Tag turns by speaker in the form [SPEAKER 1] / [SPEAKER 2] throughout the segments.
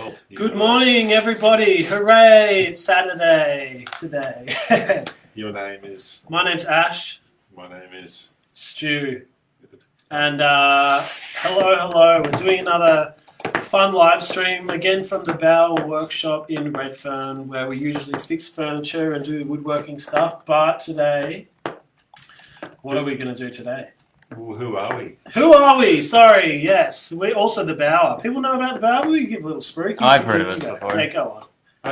[SPEAKER 1] world.
[SPEAKER 2] Good morning, everybody. Hooray, it's Saturday today.
[SPEAKER 1] Your name is?
[SPEAKER 2] My name's Ash.
[SPEAKER 1] My name is?
[SPEAKER 2] Stu. And hello. We're doing another fun live stream, again from the Bower Workshop in Redfern, where we usually fix furniture and do woodworking stuff. But today, what are we going to do today?
[SPEAKER 1] Well, who are we?
[SPEAKER 2] Who are we? Sorry, yes. We're also the Bower. People know about the Bower? We give a little spruik.
[SPEAKER 3] I've heard of us before.
[SPEAKER 2] Yeah, go on.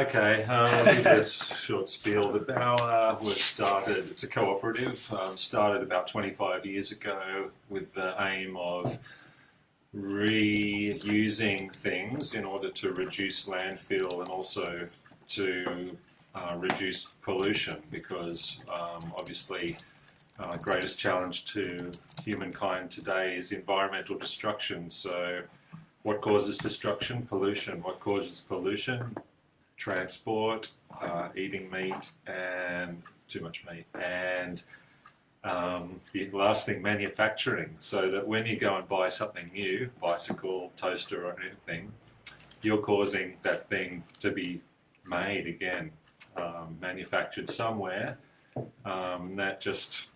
[SPEAKER 1] Okay, I'll give this short spiel. The Bower was started, it's a cooperative, started about 25 years ago with the aim of reusing things in order to reduce landfill and also to reduce pollution, because obviously greatest challenge to humankind today is environmental destruction. So what causes destruction? Pollution. What causes pollution? Transport, eating meat, and too much meat, and the last thing, manufacturing. So that when you go and buy something new, bicycle, toaster, or anything, you're causing that thing to be made again, manufactured somewhere. That just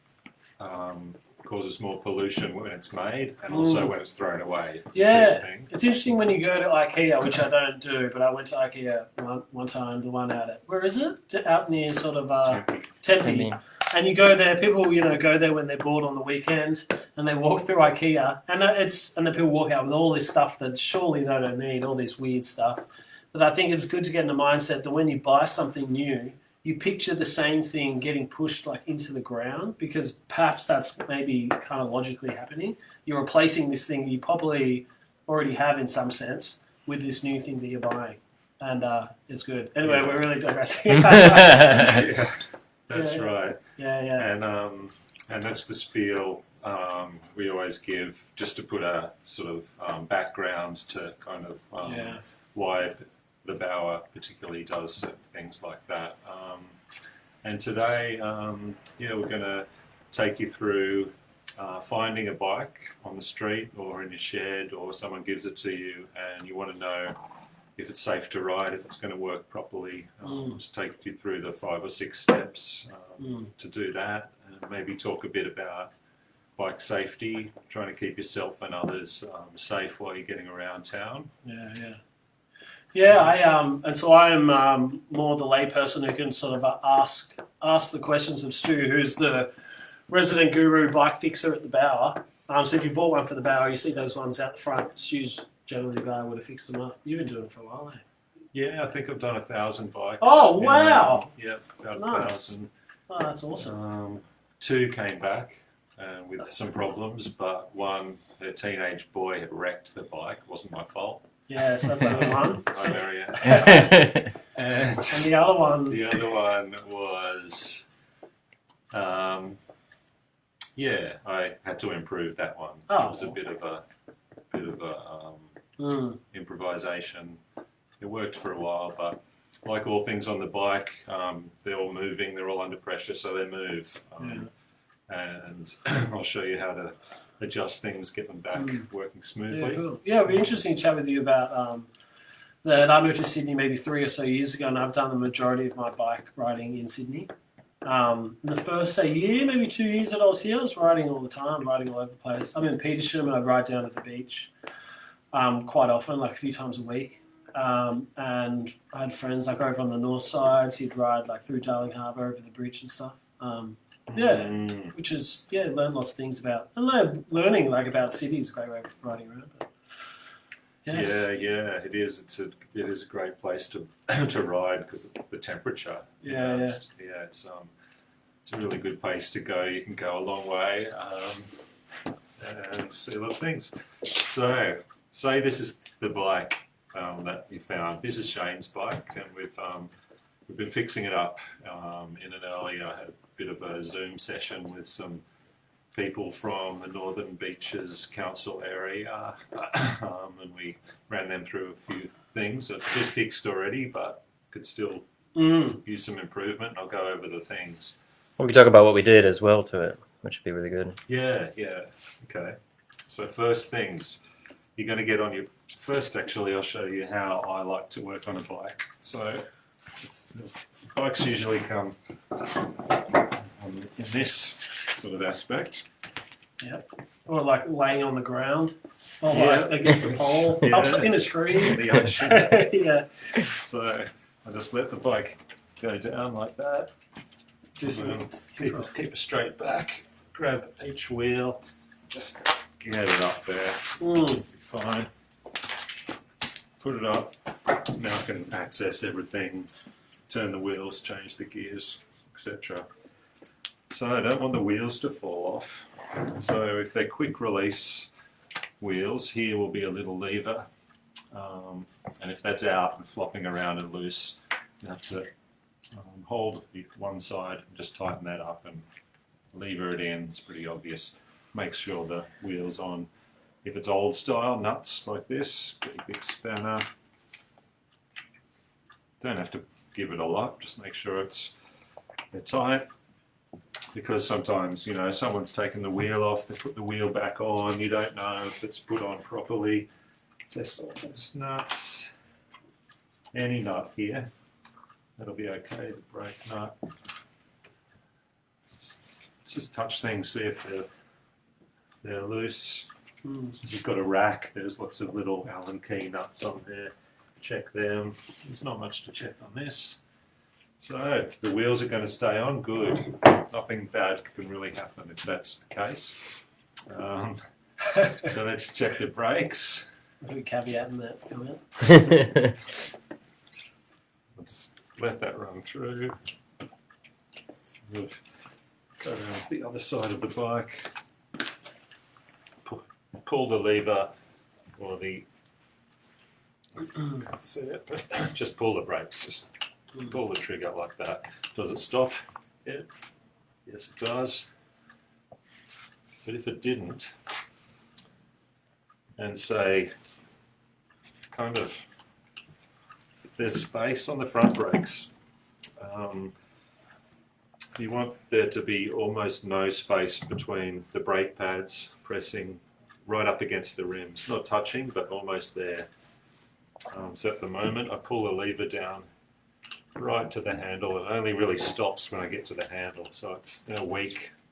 [SPEAKER 1] causes more pollution when it's made, and also when it's thrown away.
[SPEAKER 2] Yeah, it's interesting when you go to IKEA, which I don't do, but I went to IKEA one time, the one out at, where is it? Out near sort of Tempe. And you go there, people go there when they're bored on the weekend, and they walk through IKEA, and the people walk out with all this stuff that surely they don't need, all this weird stuff. But I think it's good to get in the mindset that when you buy something new, you picture the same thing getting pushed like into the ground, because perhaps that's maybe kind of logically happening. You're replacing this thing you probably already have in some sense with this new thing that you're buying, and it's good. Anyway, we're really digressing.
[SPEAKER 1] Yeah, that's right.
[SPEAKER 2] Yeah.
[SPEAKER 1] And that's the spiel we always give, just to put a sort of background to kind of why the Bower particularly does certain things like that. And today, we're going to take you through finding a bike on the street or in your shed, or someone gives it to you and you want to know if it's safe to ride, if it's going to work properly. Just take you through the 5 or 6 steps to do that, and maybe talk a bit about bike safety, trying to keep yourself and others safe while you're getting around town.
[SPEAKER 2] Yeah, and so I'm more the layperson who can sort of ask the questions of Stu, who's the resident guru bike fixer at the Bower. So if you bought one for the Bower, you see those ones out the front. Stu's generally the guy who would have fixed them up. You've been doing it for a while, eh?
[SPEAKER 1] Yeah, I think I've done 1,000 bikes.
[SPEAKER 2] Oh, wow!
[SPEAKER 1] About
[SPEAKER 2] Nice.
[SPEAKER 1] 1,000.
[SPEAKER 2] Oh, that's awesome.
[SPEAKER 1] 2 came back with some problems, but one, a teenage boy had wrecked the bike. It wasn't my fault.
[SPEAKER 2] Yes, that's the other one.
[SPEAKER 1] I know, yeah. And
[SPEAKER 2] the other one?
[SPEAKER 1] The other one was, I had to improve that one.
[SPEAKER 2] Oh.
[SPEAKER 1] It was a bit of a improvisation. It worked for a while, but like all things on the bike, they're all moving, they're all under pressure, so they move. And I'll show you how to adjust things, get them back working smoothly.
[SPEAKER 2] Yeah, cool. Yeah, it'd be interesting to chat with you about that. I moved to Sydney maybe 3 or so years ago, and I've done the majority of my bike riding in Sydney. In the first, year, maybe 2 years that I was here, I was riding all the time, riding all over the place. I'm in Petersham, and I ride down to the beach quite often, like a few times a week. And I had friends like over on the north side, so you'd ride like through Darling Harbour over the bridge and stuff. Which is, learn lots of things about, and learning like about cities, a great way of riding around. But, yes.
[SPEAKER 1] Yeah, it is. It is a great place to ride because of the temperature. It's a really good place to go. You can go a long way and see a lot of things. So, say this is the bike that you found. This is Shane's bike, and we've been fixing it up. In an earlier, I had a bit of a Zoom session with some people from the Northern Beaches Council area, and we ran them through a few things. It's a bit fixed already, but could still use some improvement. I'll go over the things.
[SPEAKER 3] We can talk about what we did as well to it, which would be really good.
[SPEAKER 1] Yeah. Okay. So first things, you're going to get on your first. Actually, I'll show you how I like to work on a bike. So, bikes usually come in this sort of aspect.
[SPEAKER 2] Yep. Or like laying on the ground. Or
[SPEAKER 1] Yeah.
[SPEAKER 2] like against the pole.
[SPEAKER 1] Yeah.
[SPEAKER 2] Up in a tree.
[SPEAKER 1] In the ocean.
[SPEAKER 2] Yeah.
[SPEAKER 1] So I just let the bike go down like that. Just keep a straight back. Grab each wheel. Just get it up there.
[SPEAKER 2] Mm.
[SPEAKER 1] Be fine. Put it up. Now I can access everything. Turn the wheels, change the gears, etc. So I don't want the wheels to fall off. So if they're quick release wheels, here will be a little lever. And if that's out and flopping around and loose, you have to hold one side and just tighten that up and lever it in. It's pretty obvious. Make sure the wheel's on. If it's old style, nuts like this, get a big spanner. Don't have to give it a lot, just make sure they're tight. Because sometimes, you know, someone's taken the wheel off, they put the wheel back on, you don't know if it's put on properly. Test all those nuts. Any nut here, that'll be okay, the brake nut. Just touch things, see if they're loose. If you've got a rack, there's lots of little Allen key nuts on there. Check them. There's not much to check on this. So if the wheels are going to stay on, good. Nothing bad can really happen if that's the case. So let's check the brakes.
[SPEAKER 2] Maybe caveat in that comment.
[SPEAKER 1] I'll just let that run through. Sort of go around to the other side of the bike. Pull the lever or the can't see it, but just pull the brakes. Just pull the trigger like that. Does it stop? Yeah. Yes, it does. But if it didn't, and say, kind of, if there's space on the front brakes, you want there to be almost no space between the brake pads pressing right up against the rims. Not touching, but almost there. So at the moment, I pull the lever down right to the handle. It only really stops when I get to the handle, so it's in a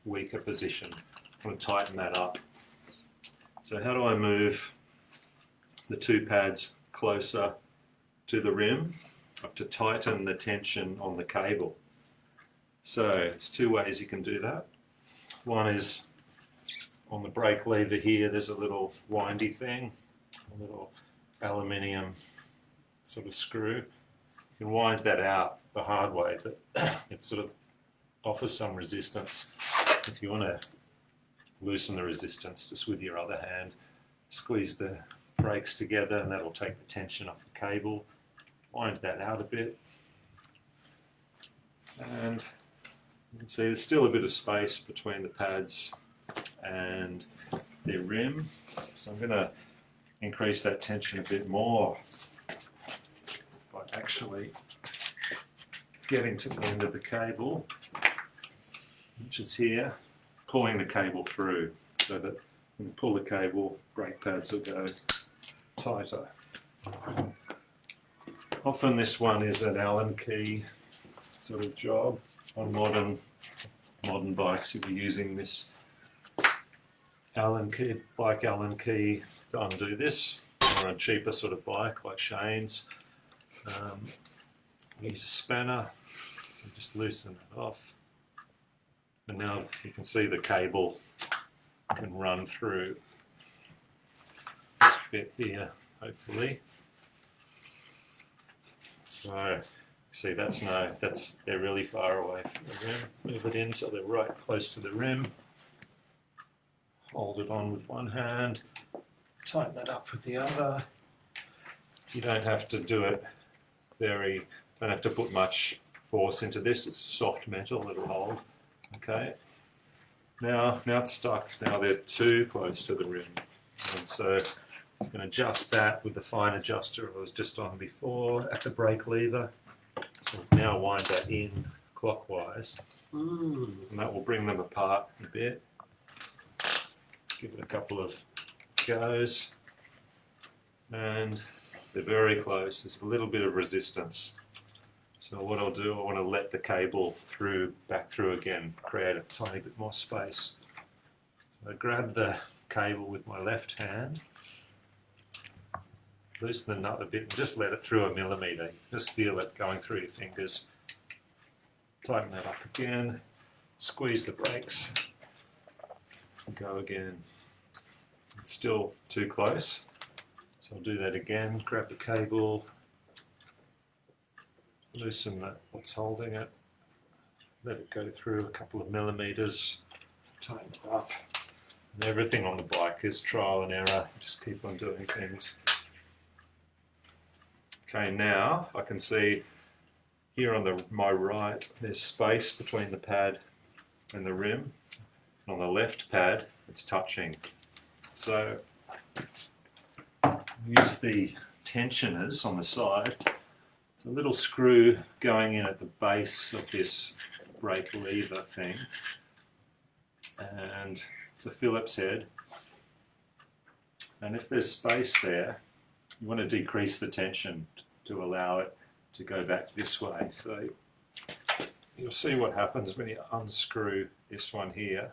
[SPEAKER 1] weaker position. I want to tighten that up. So how do I move the two pads closer to the rim? I have to tighten the tension on the cable. So it's two ways you can do that. One is on the brake lever here, there's a little windy thing, a little aluminium sort of screw. You can wind that out the hard way, but it sort of offers some resistance. If you want to loosen the resistance, just with your other hand, squeeze the brakes together and that'll take the tension off the cable. Wind that out a bit. And you can see there's still a bit of space between the pads and their rim. So I'm going to increase that tension a bit more by actually getting to the end of the cable, which is here, pulling the cable through so that when you pull the cable, brake pads will go tighter. Often this one is an Allen key sort of job. On modern bikes, you'll be using this Allen key to undo this. On a cheaper sort of bike like Shane's, use a spanner, so just loosen it off. And now you can see the cable can run through this bit here, hopefully. So see, they're really far away from the rim. Move it in till they're right close to the rim. Hold it on with one hand, tighten it up with the other. You don't have to do it don't have to put much force into this. It's soft metal, it'll hold. Okay. Now it's stuck. Now they're too close to the rim. And so I'm going to adjust that with the fine adjuster I was just on before at the brake lever. So now wind that in clockwise. And that will bring them apart a bit. Give it a couple of goes. and they're very close. There's a little bit of resistance. So what I'll do, I want to let the cable back through again, create a tiny bit more space. So I grab the cable with my left hand, loosen the nut a bit, and just let it through 1 millimetre. Just feel it going through your fingers. Tighten that up again, squeeze the brakes, go again. It's still too close, so I'll do that again. Grab the cable, loosen what's holding it, let it go through a couple of millimetres, tighten it up. And everything on the bike is trial and error, just keep on doing things. Okay, now I can see here on my right there's space between the pad and the rim. On the left pad it's touching. So use the tensioners on the side. It's a little screw going in at the base of this brake lever thing, and it's a Phillips head, and if there's space there you want to decrease the tension to allow it to go back this way. So you'll see what happens when you unscrew this one here.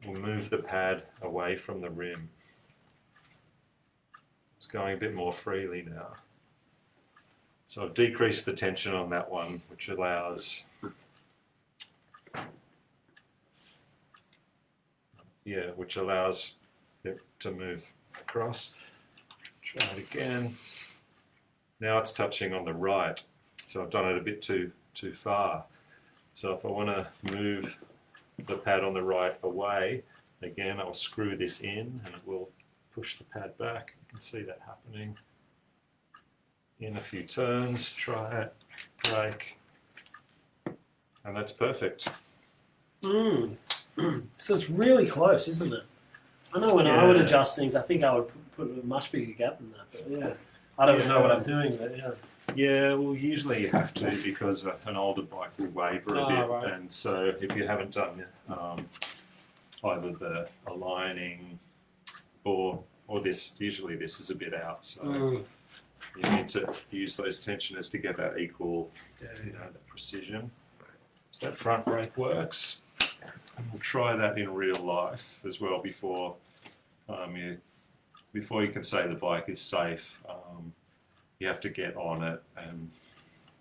[SPEAKER 1] We'll move the pad away from the rim. It's going a bit more freely now. So I've decreased the tension on that one, which allows it to move across. Try it again. Now it's touching on the right, so I've done it a bit too far. So if I want to move the pad on the right away, again I'll screw this in and it will push the pad back. You can see that happening in a few turns. Try it, brake, and that's perfect.
[SPEAKER 2] So it's really close, isn't it? I know when I would adjust things, I think I would put a much bigger gap than that, but yeah. I don't know what I'm doing, but yeah.
[SPEAKER 1] Yeah, well, usually you have to because an older bike will waver a bit,
[SPEAKER 2] right.
[SPEAKER 1] And so if you haven't done either the aligning or this, usually this is a bit out, so you need to use those tensioners to get that equal, that precision. So that front brake works. And we'll try that in real life as well before you can say the bike is safe. You have to get on it and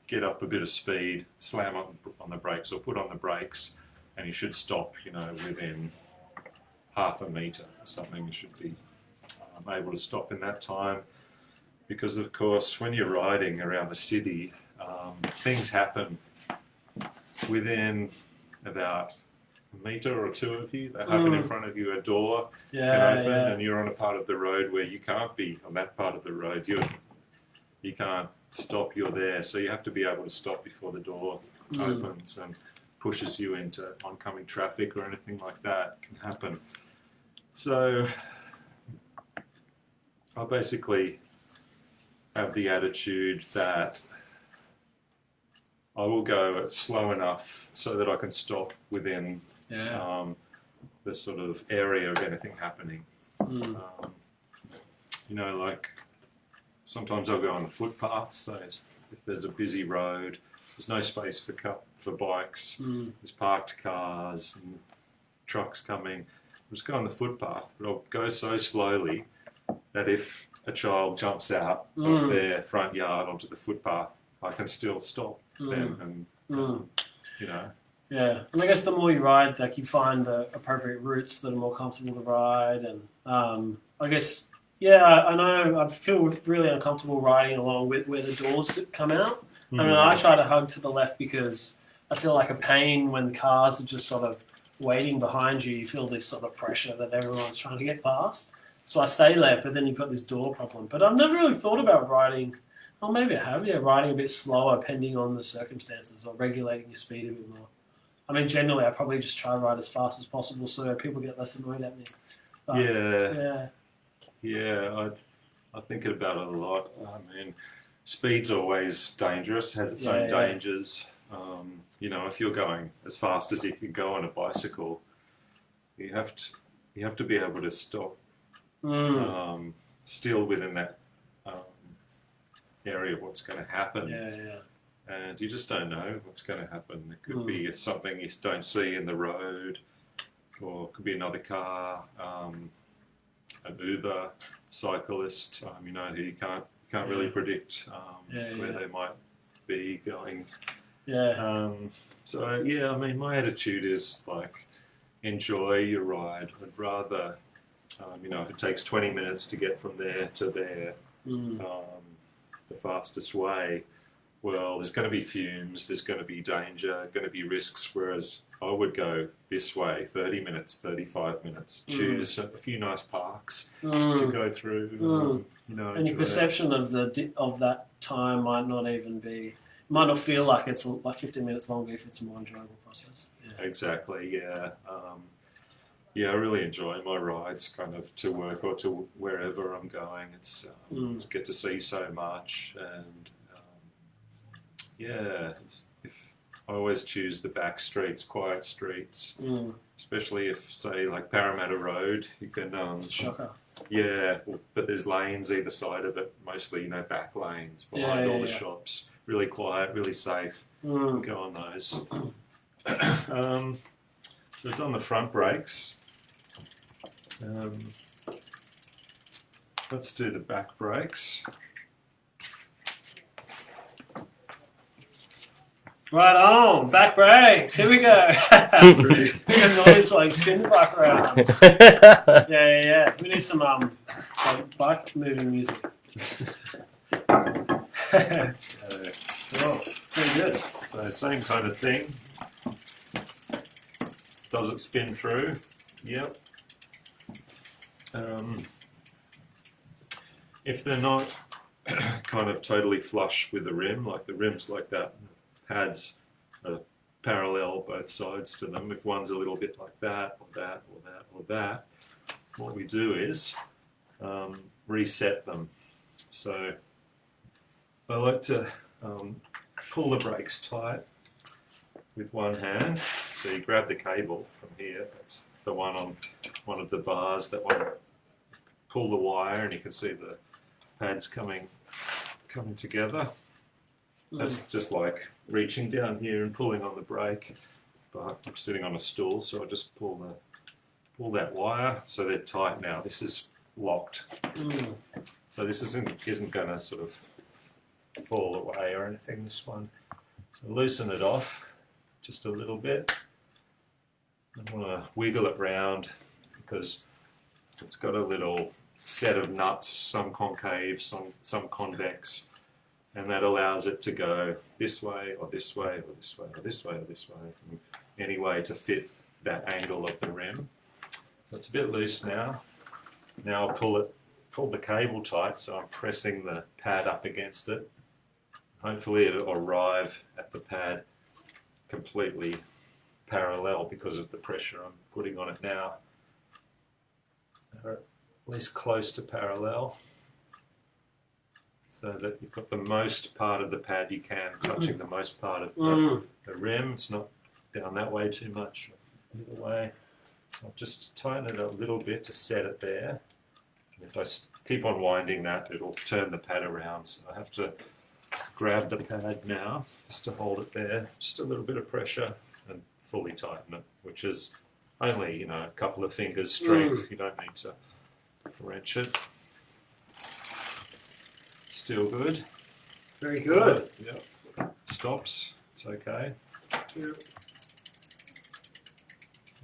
[SPEAKER 1] get up a bit of speed, slam on the brakes or put on the brakes, and you should stop, within half a metre or something. You should be able to stop in that time, because of course when you're riding around the city, things happen within about a metre or two of you. They happen in front of you. A door can open and you're on a part of the road where you can't be on that part of the road. You can't stop, you're there. So you have to be able to stop before the door opens and pushes you into oncoming traffic or anything like that can happen. So I basically have the attitude that I will go slow enough so that I can stop within the sort of area of anything happening. Like sometimes I'll go on the footpath, so if there's a busy road, there's no space for bikes, there's parked cars and trucks coming. I'll just go on the footpath, but I'll go so slowly that if a child jumps out of their front yard onto the footpath, I can still stop them and,
[SPEAKER 2] Yeah, and I guess the more you ride, like you find the appropriate routes that are more comfortable to ride, and I guess, I know I feel really uncomfortable riding along with where the doors come out. I mean, I try to hug to the left because I feel like a pain when cars are just sort of waiting behind you. You feel this sort of pressure that everyone's trying to get past. So I stay left, but then you've got this door problem. But I've never really thought about riding, or maybe I have, riding a bit slower depending on the circumstances, or regulating your speed a bit more. I mean, generally, I probably just try to ride as fast as possible so people get less annoyed at me. But,
[SPEAKER 1] I think about it a lot. I mean, speed's always dangerous, has its own dangers. If you're going as fast as you can go on a bicycle, you have to be able to stop still within that area of what's going to happen.
[SPEAKER 2] Yeah.
[SPEAKER 1] And you just don't know what's going to happen. It could be something you don't see in the road, or it could be another car, an Uber cyclist. Who you can't really predict where they might be going.
[SPEAKER 2] Yeah.
[SPEAKER 1] My attitude is like, enjoy your ride. I'd rather, if it takes 20 minutes to get from there to there, the fastest way. Well, there's going to be fumes, there's going to be danger, going to be risks, whereas I would go this way, 30 minutes, 35 minutes, choose a few nice parks to go through.
[SPEAKER 2] And your perception of that time might not feel like it's like 15 minutes longer if it's a more enjoyable process. Yeah.
[SPEAKER 1] Exactly, yeah. I really enjoy my rides kind of to work or to wherever I'm going. It's get to see so much, and I always choose the back streets, quiet streets, especially if, say, like Parramatta Road, you can...
[SPEAKER 2] Shocker.
[SPEAKER 1] Yeah, but there's lanes either side of it, mostly, back lanes behind all the shops. Really quiet, really safe. Go on those. So I've done the front brakes. Let's do the back brakes.
[SPEAKER 2] Right on, back brakes. Here we go. Bit of noise while you spin the bike around. Yeah. We need some bike moving music. Pretty good.
[SPEAKER 1] So same kind of thing. Does it spin through? Yep. If they're not kind of totally flush with the rim, like the rim's like that, pads are parallel both sides to them. If one's a little bit like that, or that, or that, or that, what we do is reset them. So I like to pull the brakes tight with one hand. So you grab the cable from here, that's the one on one of the bars, that one, pull the wire and you can see the pads coming together. That's just like reaching down here and pulling on the brake, but I'm sitting on a stool, so I just pull that wire, so they're tight now. This is locked, so this isn't going to sort of fall away or anything. This one, so loosen it off just a little bit. I want to wiggle it round because it's got a little set of nuts, some concave, some convex. And that allows it to go this way, or this way, or this way, or this way, or this way, any way to fit that angle of the rim. So it's a bit loose now. Now I'll pull the cable tight, so I'm pressing the pad up against it. Hopefully it'll arrive at the pad completely parallel because of the pressure I'm putting on it now. Or at least close to parallel, so that you've got the most part of the pad you can touching the most part of the rim. It's not down that way too much, either way. I'll just tighten it a little bit to set it there. And if I keep on winding that, it'll turn the pad around. So I have to grab the pad now just to hold it there, just a little bit of pressure, and fully tighten it, which is only a couple of fingers strength. You don't need to wrench it. Still good.
[SPEAKER 2] Very good.
[SPEAKER 1] Yep. Stops. It's okay.
[SPEAKER 2] Yep.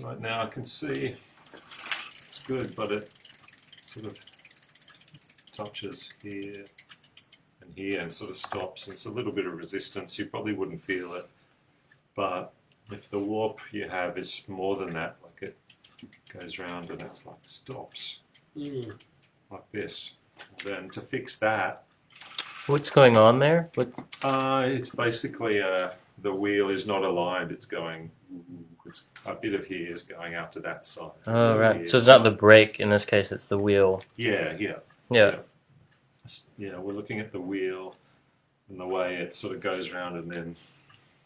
[SPEAKER 1] Right now I can see it's good, but it sort of touches here and here and sort of stops. And it's a little bit of resistance. You probably wouldn't feel it, but if the warp you have is more than that, like it goes round and it's like stops like this, then to fix that,
[SPEAKER 3] What's going on there?
[SPEAKER 1] it's basically the wheel is not aligned. It's going. It's a bit of here is going out to that side.
[SPEAKER 3] Oh, right. So it's not the brake in this case; it's the wheel.
[SPEAKER 1] Yeah.
[SPEAKER 3] Yeah.
[SPEAKER 1] We're looking at the wheel and the way it sort of goes around and then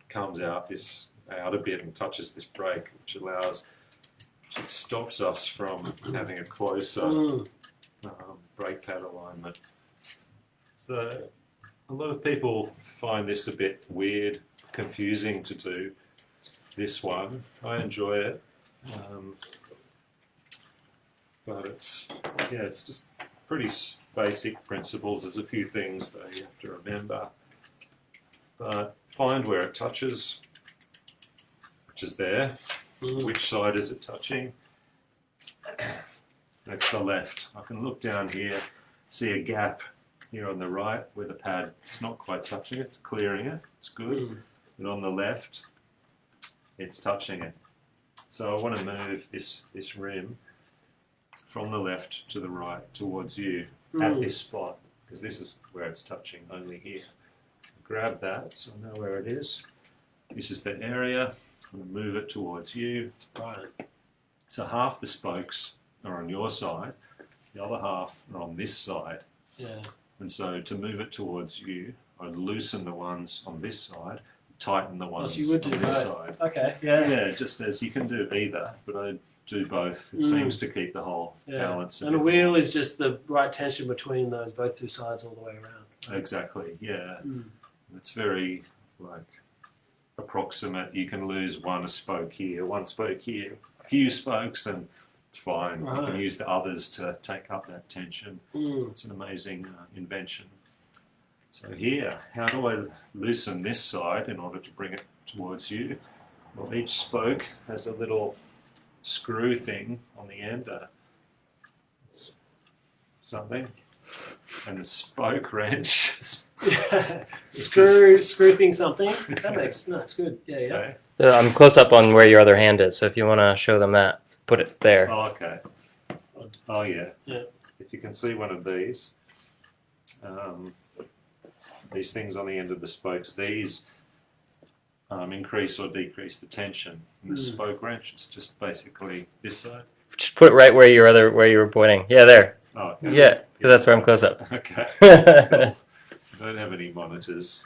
[SPEAKER 1] comes out a bit and touches this brake, which stops us from having a closer brake pad alignment. So a lot of people find this a bit weird, confusing to do this one. I enjoy it, but it's just pretty basic principles. There's a few things that you have to remember, but find where it touches, which is there. Which side is it touching? That's the left. I can look down here, see a gap here on the right where the pad is not quite touching it, it's clearing it, it's good. And on the left, it's touching it. So I want to move this rim from the left to the right towards you at this spot, because this is where it's touching, only here. Grab that so I know where it is. This is the area. I'm going to move it towards you.
[SPEAKER 2] Right.
[SPEAKER 1] So half the spokes are on your side, the other half are on this side.
[SPEAKER 2] Yeah.
[SPEAKER 1] And so to move it towards you, I'd loosen the ones on this side, tighten the ones
[SPEAKER 2] So you would
[SPEAKER 1] on
[SPEAKER 2] do
[SPEAKER 1] this
[SPEAKER 2] both.
[SPEAKER 1] side.
[SPEAKER 2] Okay. Yeah.
[SPEAKER 1] Yeah, just as you can do either, but I do both. It seems to keep the whole balance.
[SPEAKER 2] And a wheel is just the right tension between those both two sides all the way around.
[SPEAKER 1] Exactly. Yeah. It's very approximate. You can lose one spoke here, one spoke here, a few spokes, and it's fine.
[SPEAKER 2] Right.
[SPEAKER 1] You can use the others to take up that tension. It's an amazing invention. So here, how do I loosen this side in order to bring it towards you? Well, each spoke has a little screw thing on the end, something, and the spoke wrench.
[SPEAKER 2] Screwing something. That makes it's good. Yeah.
[SPEAKER 1] Okay.
[SPEAKER 3] I'm close up on where your other hand is, so if you want to show them that, put it there.
[SPEAKER 1] Oh, okay. Oh, yeah.
[SPEAKER 2] Yeah.
[SPEAKER 1] If you can see one of these things on the end of the spokes, these increase or decrease the tension. And the spoke wrench, it's just basically this side.
[SPEAKER 3] Just put it right where where you were pointing. Yeah, there.
[SPEAKER 1] Oh, okay.
[SPEAKER 3] Yeah, because that's where I'm close up.
[SPEAKER 1] Okay. Cool. I don't have any monitors.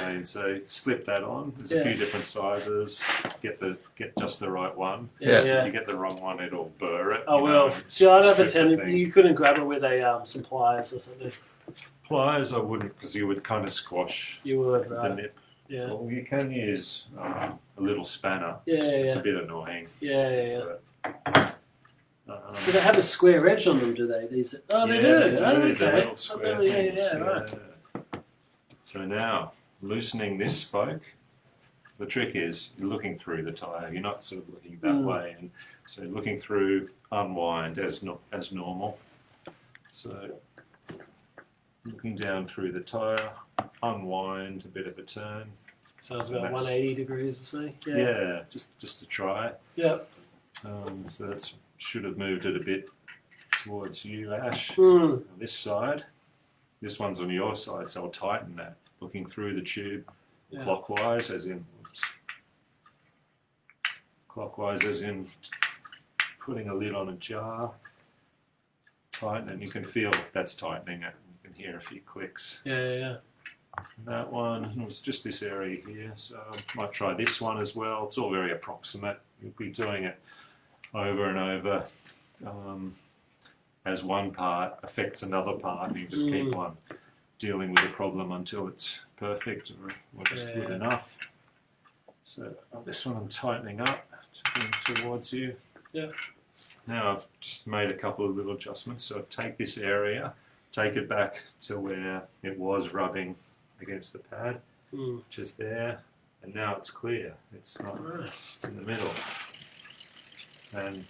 [SPEAKER 1] And so slip that on. There's a few different sizes. Get just the right one.
[SPEAKER 3] Yeah.
[SPEAKER 1] So if you get the wrong one, it'll burr it.
[SPEAKER 2] Oh well. See, I'd have a tendency. You couldn't grab it with some pliers or something.
[SPEAKER 1] Pliers, I wouldn't, because you would kind of squash
[SPEAKER 2] You would,
[SPEAKER 1] the
[SPEAKER 2] right?
[SPEAKER 1] nip.
[SPEAKER 2] Yeah.
[SPEAKER 1] Well, you can use a little spanner.
[SPEAKER 2] Yeah.
[SPEAKER 1] It's a bit annoying.
[SPEAKER 2] Yeah.
[SPEAKER 1] But,
[SPEAKER 2] So they have a square edge on them, do they? These? Oh, they do.
[SPEAKER 1] They do.
[SPEAKER 2] Oh,
[SPEAKER 1] They're
[SPEAKER 2] okay.
[SPEAKER 1] little square things.
[SPEAKER 2] Right.
[SPEAKER 1] So now, loosening this spoke, the trick is you're looking through the tyre. You're not sort of looking that way. And so looking through, unwind as normal. So looking down through the tyre, unwind, a bit of a turn.
[SPEAKER 2] So it's about 180 degrees or something.
[SPEAKER 1] Yeah, just to try it.
[SPEAKER 2] Yeah.
[SPEAKER 1] So that should have moved it a bit towards you, Ash.
[SPEAKER 2] Mm.
[SPEAKER 1] This side. This one's on your side, so I'll tighten that. Looking through the tube clockwise, as in putting a lid on a jar. Tighten, and you can feel that's tightening it. You can hear a few clicks.
[SPEAKER 2] Yeah.
[SPEAKER 1] That one, it was just this area here, so I might try this one as well. It's all very approximate. You'll be doing it over and over as one part affects another part, and you just keep on dealing with the problem until it's perfect or just good enough. So this one I'm tightening up towards you.
[SPEAKER 2] Yeah.
[SPEAKER 1] Now I've just made a couple of little adjustments. So take this area, take it back to where it was rubbing against the pad, which is there, and now it's clear. It's not. It's in the middle. And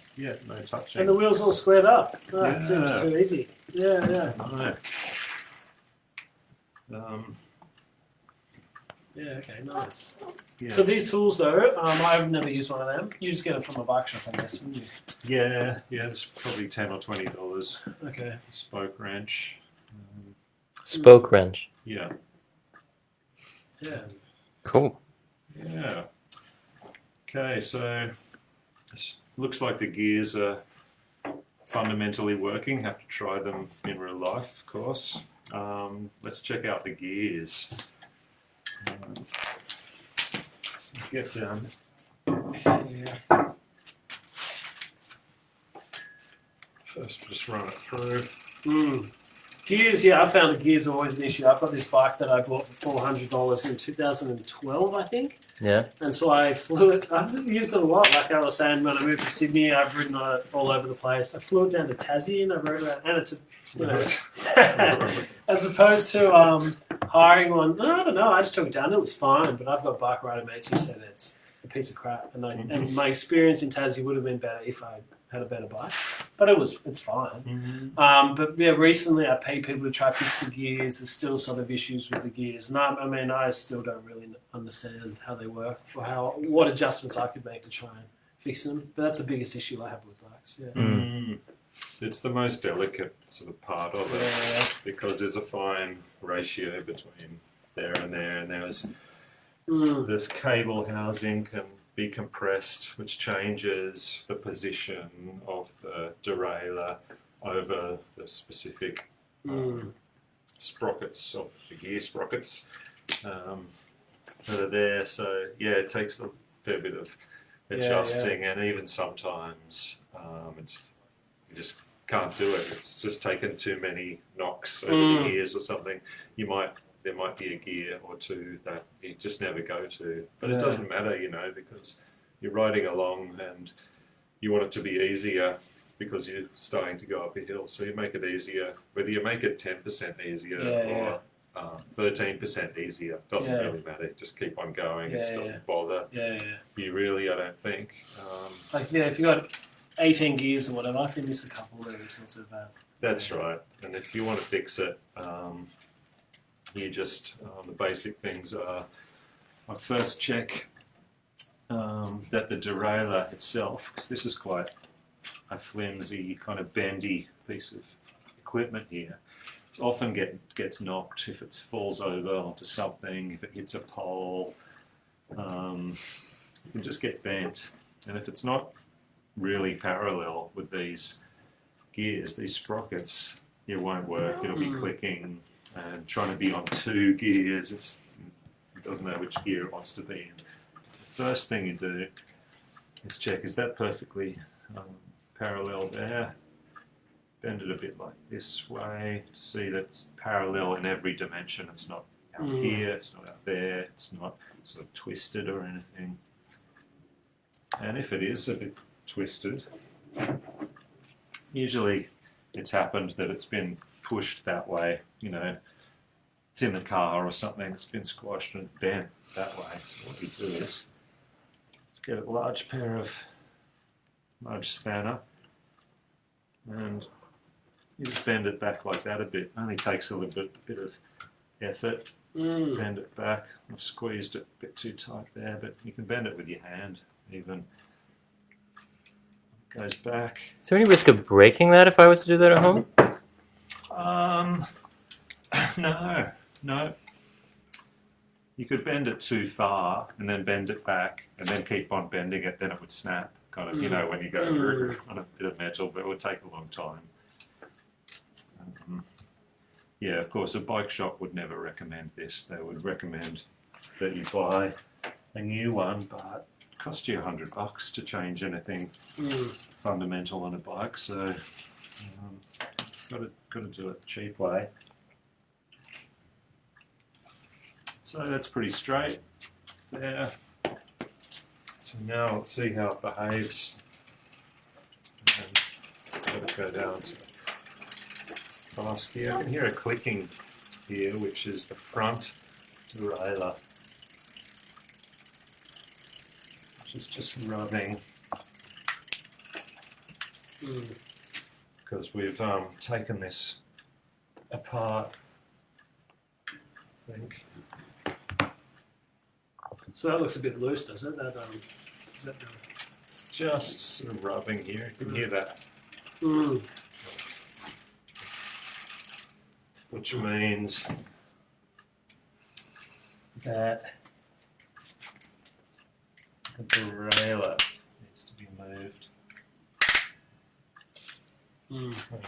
[SPEAKER 1] no touching.
[SPEAKER 2] And the wheel's all squared up. Oh, it seems too easy. Yeah. Okay, nice.
[SPEAKER 1] Yeah.
[SPEAKER 2] So these tools, though, I've never used one of them. You just get them from a bike shop, I guess, wouldn't you?
[SPEAKER 1] Yeah, it's probably $10 or $20.
[SPEAKER 2] Okay.
[SPEAKER 1] Spoke wrench.
[SPEAKER 3] Spoke wrench.
[SPEAKER 1] Yeah.
[SPEAKER 3] Cool.
[SPEAKER 1] Yeah. Okay, so this looks like the gears are fundamentally working. Have to try them in real life, of course. Let's check out the gears. So get down here. First, just run it through.
[SPEAKER 2] Gears, yeah, I found the gears are always an issue. I've got this bike that I bought for $400 in 2012, I think.
[SPEAKER 3] Yeah.
[SPEAKER 2] And so I flew it. I've used it a lot. Like I was saying, when I moved to Sydney, I've ridden on it all over the place. I flew it down to Tassie and I rode around. And it's, as opposed to hiring one. No, I don't know. I just took it down. It was fine. But I've got bike rider mates who said it's a piece of crap. And my experience in Tassie would have been better if I had a better bike, but it's fine. But yeah, recently I paid people to try to fix the gears. There's still sort of issues with the gears, and I still don't really understand how they work or what adjustments I could make to try and fix them. But that's the biggest issue I have with bikes. Yeah.
[SPEAKER 1] It's the most delicate sort of part of it because there's a fine ratio between there, and there's this cable housing can be compressed, which changes the position of the derailleur over the specific sprockets of the gear sprockets that are there. So yeah, it takes a fair bit of adjusting, and even sometimes you just can't do it. It's just taken too many knocks over the years or something. There might be a gear or two that you just never go to, but it doesn't matter, because you're riding along and you want it to be easier because you're starting to go up a hill. So you make it easier, whether you make it 10% easier or 13% easier, doesn't really matter. Just keep on going. It doesn't bother you really, I don't think.
[SPEAKER 2] If you got 18 gears or whatever, I think there's a couple there.
[SPEAKER 1] That's right. And if you want to fix it, you just, the basic things are, I first check that the derailleur itself, because this is quite a flimsy, kind of bendy piece of equipment here, it often gets knocked if it falls over onto something, if it hits a pole, it can just get bent. And if it's not really parallel with these gears, these sprockets, it won't work. It'll be clicking. And trying to be on two gears, it doesn't know which gear it wants to be in. The first thing you do is check, is that perfectly parallel there? Bend it a bit like this way, see that it's parallel in every dimension. It's not out here, it's not out there, it's not sort of twisted or anything. And if it is a bit twisted, usually it's happened that it's been pushed that way, it's in the car or something, it's been squashed and bent that way. So what you do is get a large spanner and you just bend it back like that a bit. It only takes a little bit of effort. Bend it back. I've squeezed it a bit too tight there, but you can bend it with your hand even. It goes back.
[SPEAKER 3] Is there any risk of breaking that if I was to do that at home? No. You could bend it too far and then bend it back and then keep on bending it, then it would snap, kind of, when you go on a bit of metal, but it would take a long time. Of course, a bike shop would never recommend this. They would recommend that you buy a new one, but it costs you $100 to change anything fundamental on a bike, so got to do it the cheap way. So that's pretty straight there. So now let's see how it behaves. And let it go down to fast gear. I can hear a clicking here, which is the front derailleur, which is just rubbing. Because we've taken this apart, I think.
[SPEAKER 2] So that looks a bit loose, does it?
[SPEAKER 1] It's just sort of rubbing here. You can hear that. Which means that the derailleur needs to be moved.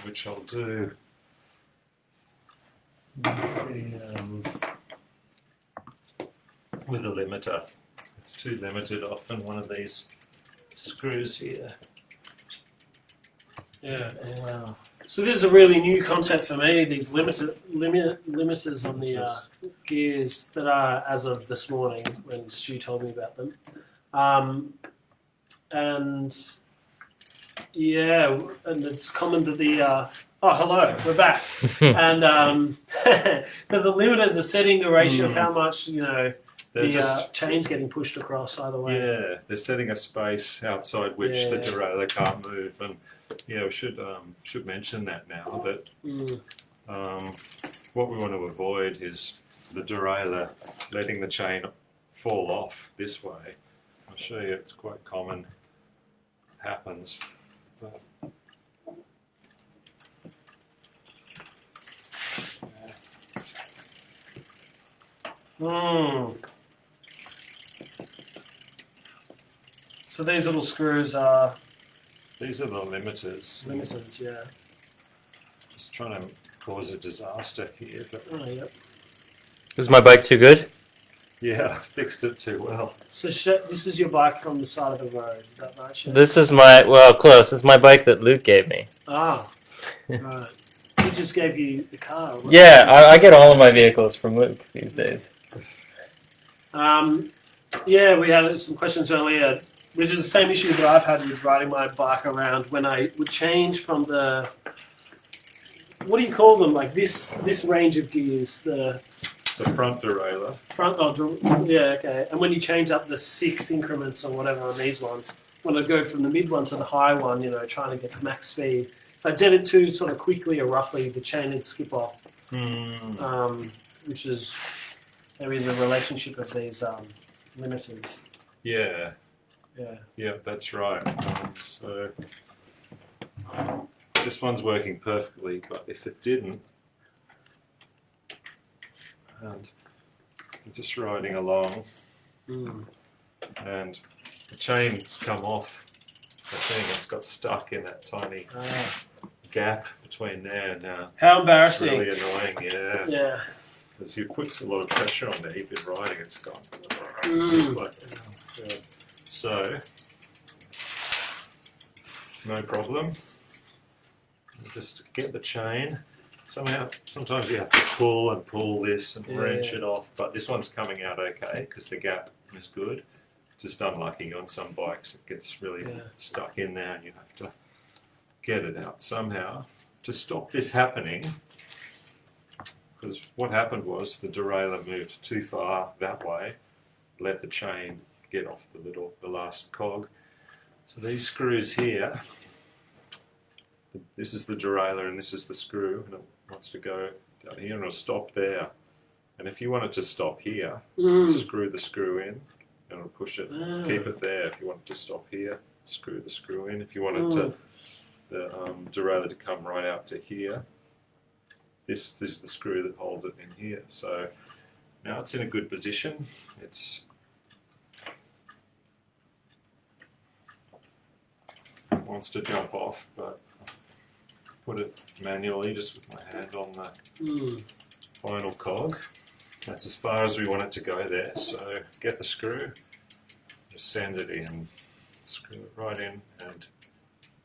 [SPEAKER 1] Which I'll do with a limiter. It's too limited often, one of these screws here.
[SPEAKER 2] Yeah.
[SPEAKER 4] Oh, wow.
[SPEAKER 2] So this is a really new concept for me. These limiters on the gears that are as of this morning when Stu told me about them, and yeah, and it's common that the oh hello, we're back, and that the limiters are setting the ratio of how much the chain's getting pushed across either way.
[SPEAKER 3] Yeah, they're setting a space outside which the
[SPEAKER 2] Yeah.
[SPEAKER 3] derailleur can't move, and yeah, we should mention that now that what we want to avoid is the derailleur letting the chain fall off this way. I'll show you, it's quite common, happens. But,
[SPEAKER 2] So these little screws are
[SPEAKER 3] these are the limiters.
[SPEAKER 2] limiters, yeah.
[SPEAKER 3] Just trying to cause a disaster here, but
[SPEAKER 2] Oh, yep.
[SPEAKER 4] Is my bike too good?
[SPEAKER 3] yeah, fixed it too well.
[SPEAKER 2] So this is your bike from the side of the road, is that right, Shep?
[SPEAKER 4] This is my, well, close. It's my bike that Luke gave me.
[SPEAKER 2] Ah, right. He just gave you the car. Right?
[SPEAKER 4] Yeah, I get all of my vehicles from Luke these days.
[SPEAKER 2] Yeah, we had some questions earlier, which is the same issue that I've had with riding my bike around when I would change from the, what do you call them? Like this range of gears, the
[SPEAKER 3] front derailleur.
[SPEAKER 2] Yeah, okay. And when you change up the 6 increments or whatever on these ones, when I go from the mid one to the high one, trying to get to max speed, if I did it too sort of quickly or roughly, the chain would skip off. Which is maybe the relationship of these limiters.
[SPEAKER 3] Yeah.
[SPEAKER 2] Yeah.
[SPEAKER 3] Yeah, that's right. So this one's working perfectly, but if it didn't, and I'm just riding along, and the chain's come off the thing. It's got stuck in that tiny gap between there and now.
[SPEAKER 2] How embarrassing!
[SPEAKER 3] It's really annoying, yeah.
[SPEAKER 2] Yeah.
[SPEAKER 3] Because you put a lot of pressure on there. You've been riding, it's gone. It's just like, so, no problem. Just get the chain. Sometimes you have to pull this and wrench it off, but this one's coming out okay because the gap is good. Just unlucky on some bikes, it gets really stuck in there and you have to get it out somehow. To stop this happening, because what happened was the derailleur moved too far that way, let the chain get off the last cog. So these screws here, this is the derailleur and this is the screw, and it wants to go down here and it'll stop there. And if you want it to stop here, screw the screw in and it'll push it, keep it there. If you want it to stop here, screw the screw in. If you want it to, the derailleur to come right out to here, this is the screw that holds it in here. So now it's in a good position. It wants to jump off, but put it manually just with my hand on the final cog. That's as far as we want it to go there. So get the screw, just send it in, screw it right in, and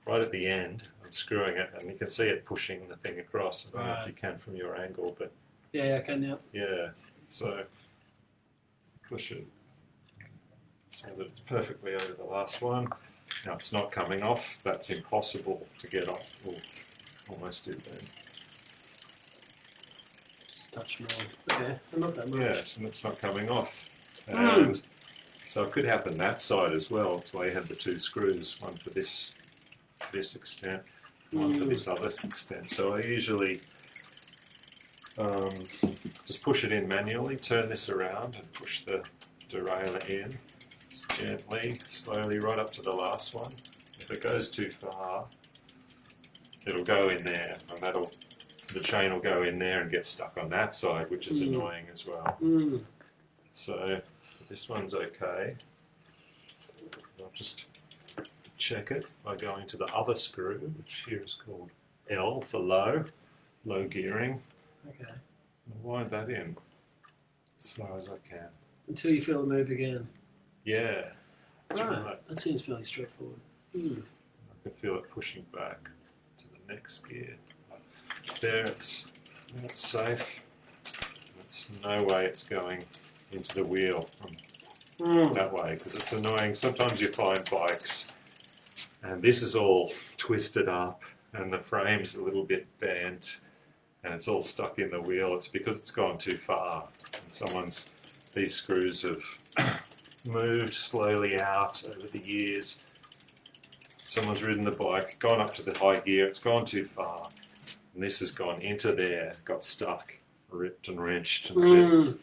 [SPEAKER 3] right at the end I'm screwing it, and you can see it pushing the thing across. I don't know if you can from your angle, but
[SPEAKER 2] yeah, I can.
[SPEAKER 3] yeah. So push it so that it's perfectly over the last one. Now it's not coming off. That's impossible to get off. Ooh, almost did then.
[SPEAKER 2] Touch more. Okay, not that much.
[SPEAKER 3] Yes, and it's not coming off. And so it could happen that side as well. That's why you had the 2 screws, one for this extent, one for this other extent. So I usually just push it in manually, turn this around and push the derailleur in gently, slowly, right up to the last one. If it goes too far, it'll go in there, and the chain will go in there and get stuck on that side, which is annoying as well. So this one's okay. I'll just check it by going to the other screw, which here is called L for low gearing.
[SPEAKER 2] Okay.
[SPEAKER 3] I'll wind that in as far as I can.
[SPEAKER 2] Until you feel the move again.
[SPEAKER 3] Yeah, that's right.
[SPEAKER 2] That seems fairly straightforward.
[SPEAKER 3] I can feel it pushing back. the next gear. There, it's safe. There's no way it's going into the wheel from that way, because it's annoying. Sometimes you find bikes and this is all twisted up and the frame's a little bit bent and it's all stuck in the wheel. It's because it's gone too far and these screws have moved slowly out over the years. Someone's ridden the bike, gone up to the high gear, it's gone too far, and this has gone into there, got stuck, ripped and wrenched, and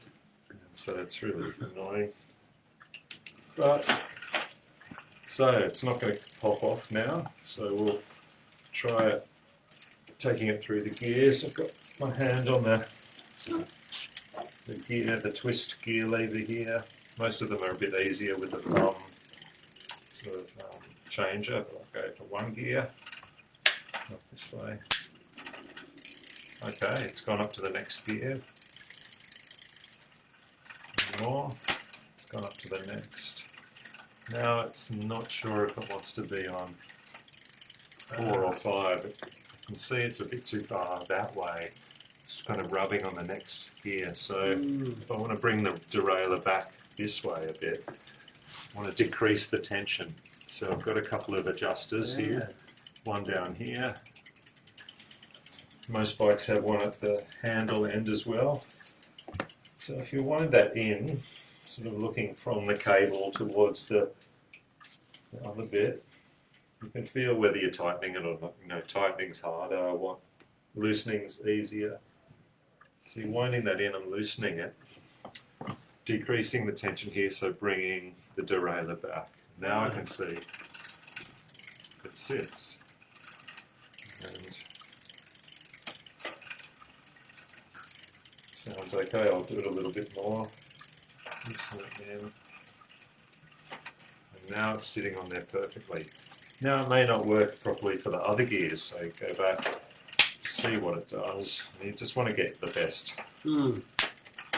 [SPEAKER 3] so it's really annoying. But so it's not going to pop off now, so we'll try it, taking it through the gears. I've got my hand on the gear, the twist gear lever here. Most of them are a bit easier with the thumb sort of changer, but I'll go for one gear, not this way. Okay, it's gone up to the next gear. One more, it's gone up to the next. Now it's not sure if it wants to be on 4 or 5. You can see it's a bit too far that way. It's kind of rubbing on the next gear. So if I want to bring the derailleur back this way a bit, I want to decrease the tension. So I've got a couple of adjusters here, one down here. Most bikes have one at the handle end as well. So if you wind that in, sort of looking from the cable towards the other bit, you can feel whether you're tightening it or not. You know, tightening's harder, loosening's easier. So you're winding that in and loosening it, decreasing the tension here, so bringing the derailleur back. Now I can see it sits. And sounds okay. I'll do it a little bit more. Loosen it in. And now it's sitting on there perfectly. Now it may not work properly for the other gears, so go back, see what it does. And you just want to get the best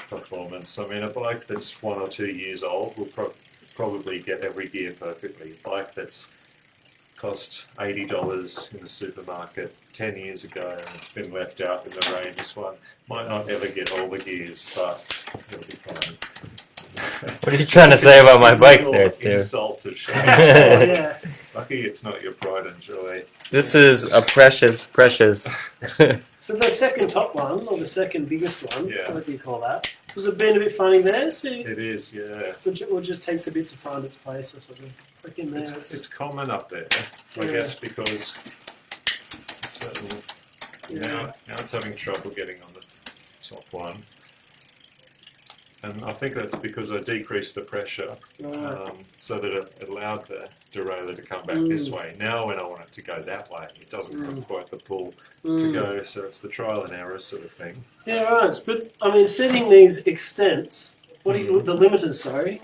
[SPEAKER 3] performance. I mean, a bike that's 1 or 2 years old will probably get every gear perfectly. A bike that's cost $80 in the supermarket 10 years ago and it's been left out in the rain, this one might not ever get all the gears, but it'll be fine.
[SPEAKER 4] What are you trying to say about my bike there, Stu?
[SPEAKER 3] Insult to shame. Lucky it's not your pride and joy.
[SPEAKER 4] This is a precious.
[SPEAKER 2] So the second top one, or the second biggest one,
[SPEAKER 3] Yeah.
[SPEAKER 2] what do you call that? Was it being a bit funny there? So
[SPEAKER 3] It is, yeah.
[SPEAKER 2] or just takes a bit to find its place or something? Like in there,
[SPEAKER 3] It's common up there, I guess, because now it's having trouble getting on the top one. And I think that's because I decreased the pressure so that it allowed the derailleur to come back this way. Now when I want it to go that way, it doesn't have quite the pull to go, so it's the trial and error sort of thing.
[SPEAKER 2] Yeah, right. But I mean, setting these extents, the limiters, sorry,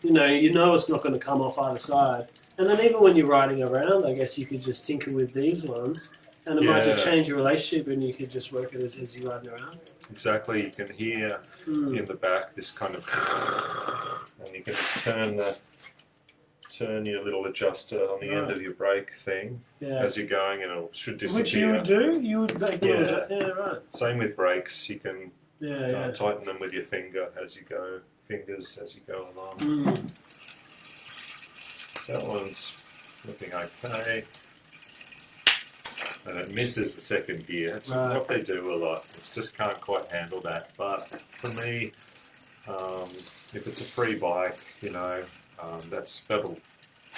[SPEAKER 2] you know it's not going to come off either side. And then even when you're riding around, I guess you could just tinker with these ones, and it might just change your relationship, and you could just work it as you're riding around.
[SPEAKER 3] Exactly, you can hear in the back this kind of, and you can just turn your little adjuster on the end of your brake thing as you're going, and it should disappear.
[SPEAKER 2] Which you would do? You would make right.
[SPEAKER 3] Same with brakes, you can tighten them with your fingers as you go along. That one's looking okay. And it misses the second gear. It's what they do a lot. It just can't quite handle that. But for me, if it's a free bike, that'll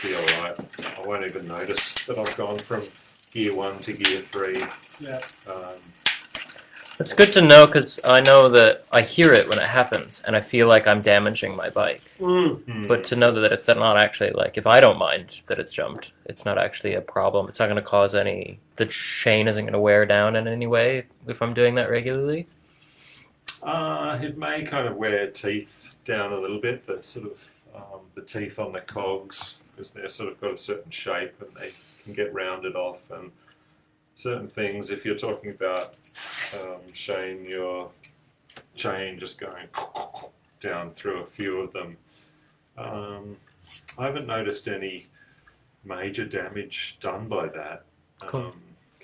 [SPEAKER 3] be alright. I won't even notice that I've gone from gear 1 to gear 3.
[SPEAKER 2] Yeah.
[SPEAKER 4] It's good to know because I know that I hear it when it happens and I feel like I'm damaging my bike. But to know that it's not actually, like, if I don't mind that it's jumped, it's not actually a problem. It's not going to cause the chain isn't going to wear down in any way if I'm doing that regularly.
[SPEAKER 3] It may kind of wear teeth down a little bit, the sort of the teeth on the cogs, because they're sort of got a certain shape and they can get rounded off, and certain things, if you're talking about Shane, your chain just going down through a few of them, I haven't noticed any major damage done by that.
[SPEAKER 4] Cool.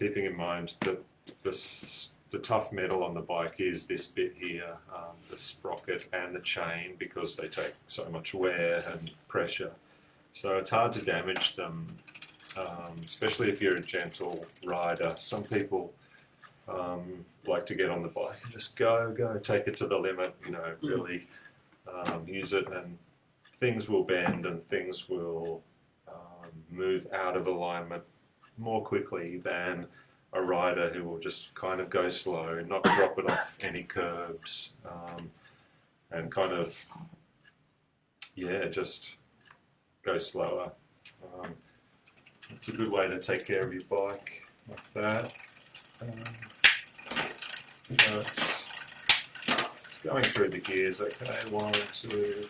[SPEAKER 1] keeping in mind that the tough metal on the bike is this bit here, the sprocket and the chain, because they take so much wear and pressure. So it's hard to damage them, especially if you're a gentle rider. Some people like to get on the bike and just go, take it to the limit, really use it, and things will bend and things will move out of alignment more quickly than a rider who will just kind of go slow, not drop it off any curbs, and kind of, just go slower. It's a good way to take care of your bike, like that. So it's going through the gears. Okay, 1, 2,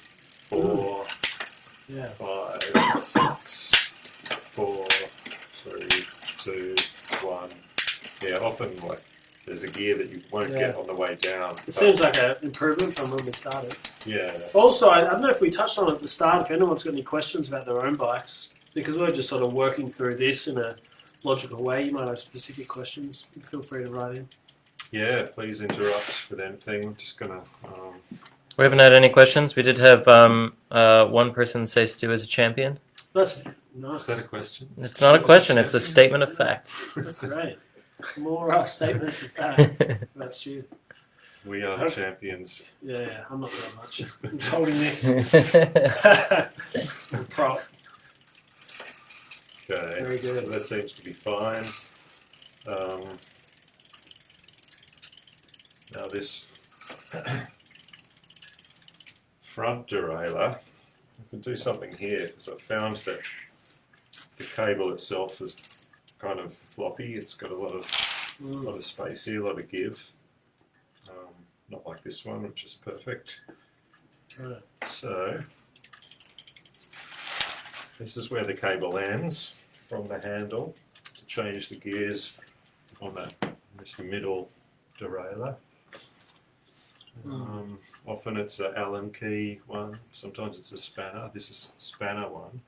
[SPEAKER 1] 4, 5, 6, 4, 3, 2, 1. Yeah, often like there's a gear that you won't get on the way down.
[SPEAKER 2] It seems like an improvement from when we started.
[SPEAKER 1] Yeah.
[SPEAKER 2] Also, I don't know if we touched on it at the start, if anyone's got any questions about their own bikes, because we're just sort of working through this in a logical way. You might have specific questions. Feel free to write in.
[SPEAKER 1] Yeah, please interrupt with anything. I'm just going to...
[SPEAKER 4] We haven't had any questions. We did have one person say Stu is a champion.
[SPEAKER 2] That's nice.
[SPEAKER 1] Is that a question?
[SPEAKER 4] It's not a question, it's a statement of fact.
[SPEAKER 2] That's great. More statements of fact about Stu.
[SPEAKER 1] We are the champions.
[SPEAKER 2] Yeah, I'm not doing much. I'm just holding this. Prop.
[SPEAKER 1] Okay,
[SPEAKER 2] Very good.
[SPEAKER 1] so that seems to be fine. Now this front derailleur, I can do something here because I've found that the cable itself is kind of floppy. It's got a lot of space here, a lot of give. Not like this one, which is perfect.
[SPEAKER 2] Right.
[SPEAKER 1] So this is where the cable ends from the handle to change the gears on this middle derailleur. Often it's an Allen key one, sometimes it's a spanner. This is a spanner one.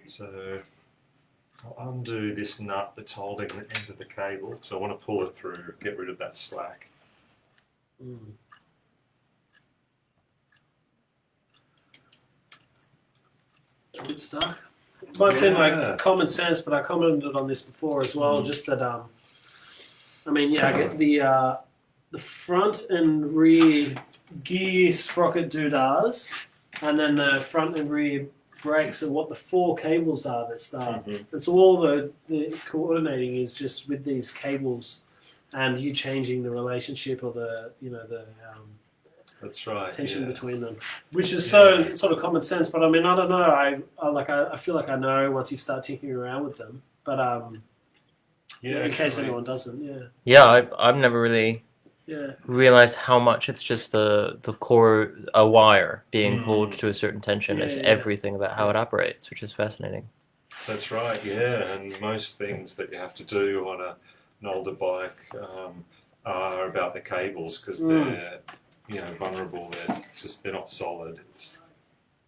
[SPEAKER 1] So I'll undo this nut that's holding the end of the cable. So I want to pull it through, get rid of that slack.
[SPEAKER 2] Good stuff. It might seem like common sense, but I commented on this before as well. Just that, I get the front and rear gear sprocket doodahs, and then the front and rear brakes, and what the 4 cables are that start. And so all the coordinating is just with these cables, and you changing the relationship or the
[SPEAKER 1] That's right.
[SPEAKER 2] tension between them, which is so sort of common sense. But I don't know. I feel like I know once you start tinkering around with them. But in case anyone doesn't,
[SPEAKER 4] I've never really realized how much it's just the core, a wire being pulled to a certain tension is everything about how it operates, which is fascinating.
[SPEAKER 1] That's right, and most things that you have to do on an older bike are about the cables, because they're vulnerable. They're not solid.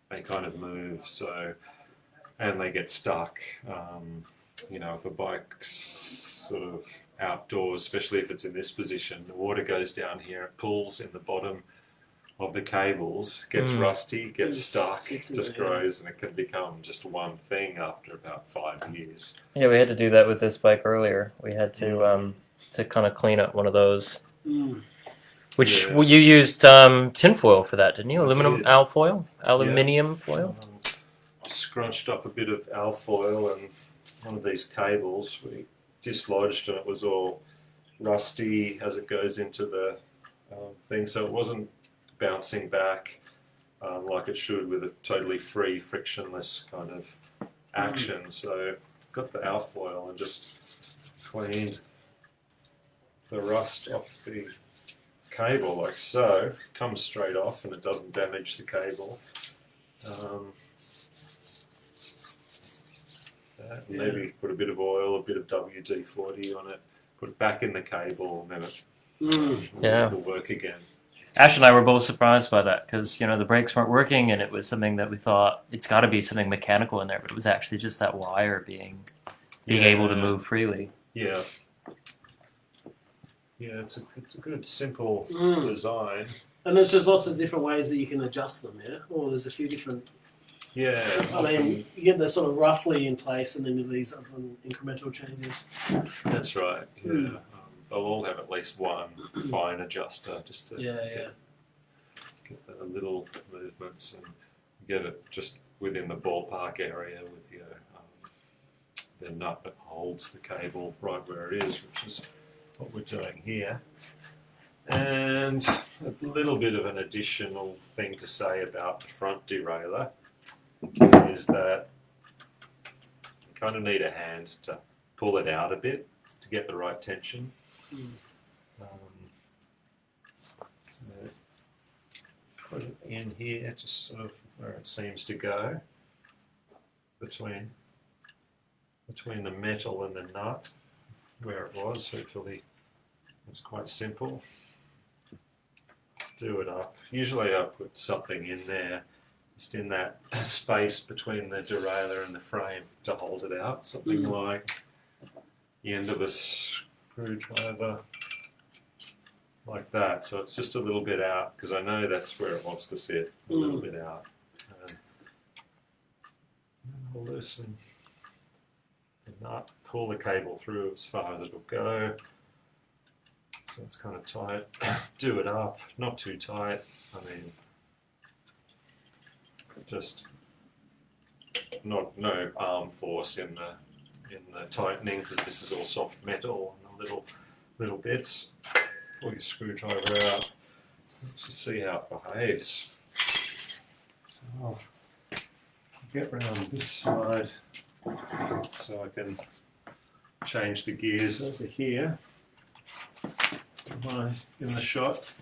[SPEAKER 1] They kind of move, and they get stuck. If a bike's sort of outdoors, especially if it's in this position, the water goes down here, it pulls in the bottom of the cables, gets rusty, gets stuck, just grows, and it can become just one thing after about 5 years.
[SPEAKER 4] Yeah, we had to do that with this bike earlier. We had to kind of clean up one of those. Which you used tinfoil for that, didn't you? Aluminium foil?
[SPEAKER 1] Scrunched up a bit of alfoil and one of these cables we dislodged, and it was all rusty as it goes into the thing, so it wasn't bouncing back like it should with a totally free, frictionless kind of action. So got the alfoil and just cleaned the rust off the cable like so. Comes straight off and it doesn't damage the cable. Maybe put a bit of oil, a bit of WD-40 on it, put it back in the cable, and then it'll work again.
[SPEAKER 4] Ash and I were both surprised by that, because the brakes weren't working, and it was something that we thought it's got to be something mechanical in there, but it was actually just that wire being able to move freely.
[SPEAKER 1] Yeah,
[SPEAKER 3] yeah, it's a good simple design.
[SPEAKER 2] And there's just lots of different ways that you can adjust them, yeah? Or there's a few different...
[SPEAKER 3] Yeah,
[SPEAKER 2] I mean, you get the sort of roughly in place and then these other incremental changes.
[SPEAKER 3] that's right. Yeah, they'll all have at least one fine adjuster just to
[SPEAKER 2] Yeah.
[SPEAKER 3] get the little movements and get it just within the ballpark area with your the nut that holds the cable right where it is, which is what we're doing here. And a little bit of an additional thing to say about the front derailleur is that you kind of need a hand to pull it out a bit to get the right tension. So put it in here, just sort of where it seems to go, between the metal and the nut, where it was. Hopefully it's quite simple. Do it up. Usually I put something in there, just in that space between the derailleur and the frame to hold it out. Something like the end of a screwdriver, like that. So it's just a little bit out, because I know that's where it wants to sit, a little bit out. And I'll loosen the nut, pull the cable through as far as it'll go. So it's kind of tight. Do it up, not too tight. I mean, just no arm force in the tightening, because this is all soft metal and little bits. Pull your screwdriver out. Let's just see how it behaves. So I'll get round this side so I can change the gears over here. Am I in the shot?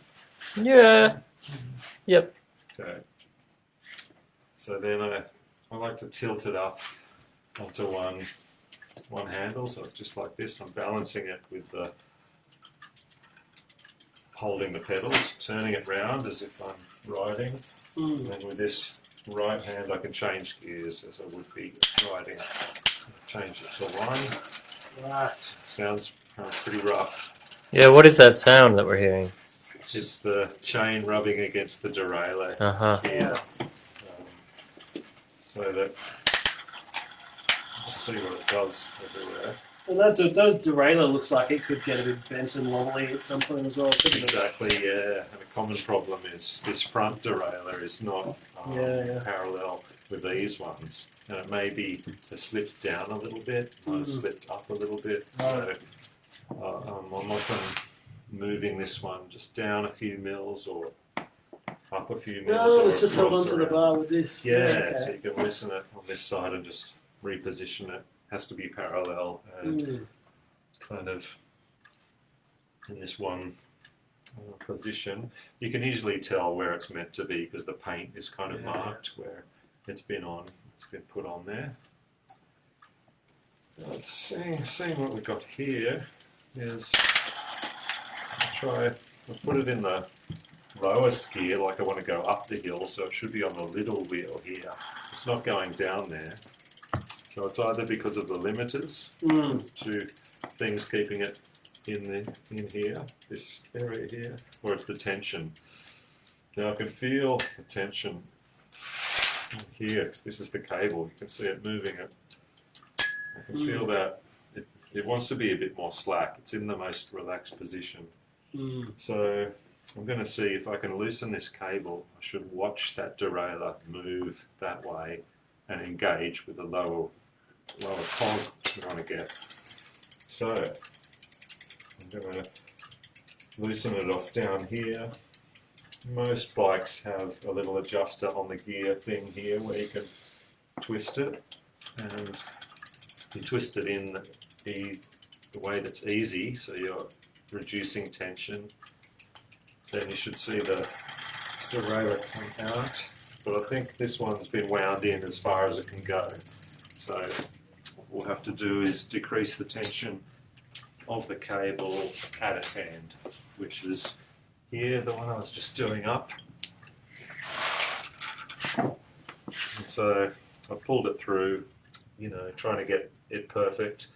[SPEAKER 4] Yeah. Yep.
[SPEAKER 3] Okay. So then I like to tilt it up onto one handle, so it's just like this. I'm balancing it with the holding the pedals, turning it round as if I'm riding, and then with this right hand I can change gears as I would be riding. Change it to one. Right. Sounds pretty rough.
[SPEAKER 4] Yeah, what is that sound that we're hearing?
[SPEAKER 3] It's the chain rubbing against the derailleur here. So that, let's see what it does everywhere.
[SPEAKER 2] And that derailleur looks like it could get a bit bent and wobbly at some point as well.
[SPEAKER 3] Exactly, yeah. And a common problem is this front derailleur is not parallel with these ones. And it may be slipped down a little bit, might have slipped up a little bit. So I'm often moving this one just down a few mils or up a few mils.
[SPEAKER 2] No, let's just hold on to the bar with this.
[SPEAKER 3] Yeah,
[SPEAKER 2] okay.
[SPEAKER 3] So you can loosen it on this side and just reposition it. Has to be parallel and kind of in this one position. You can easily tell where it's meant to be because the paint is kind of marked where it's been put on there. Let's see what we've got here is I'll put it in the lowest gear, like I want to go up the hill, so it should be on the little wheel here. It's not going down there. So it's either because of the limiters to things keeping it in here, this area here, or it's the tension. Now I can feel the tension here, because this is the cable. You can see it moving it. I can feel that it wants to be a bit more slack. It's in the most relaxed position. So I'm going to see if I can loosen this cable. I should watch that derailleur move that way and engage with the lower cog we want to get. So I'm going to loosen it off down here. Most bikes have a little adjuster on the gear thing here where you can twist it, and you twist it in the way that's easy, so you're reducing tension. Then you should see the derailleur come out, but I think this one's been wound in as far as it can go. So what we'll have to do is decrease the tension of the cable at its end, which is here, the one I was just doing up. And so I pulled it through, trying to get it perfect,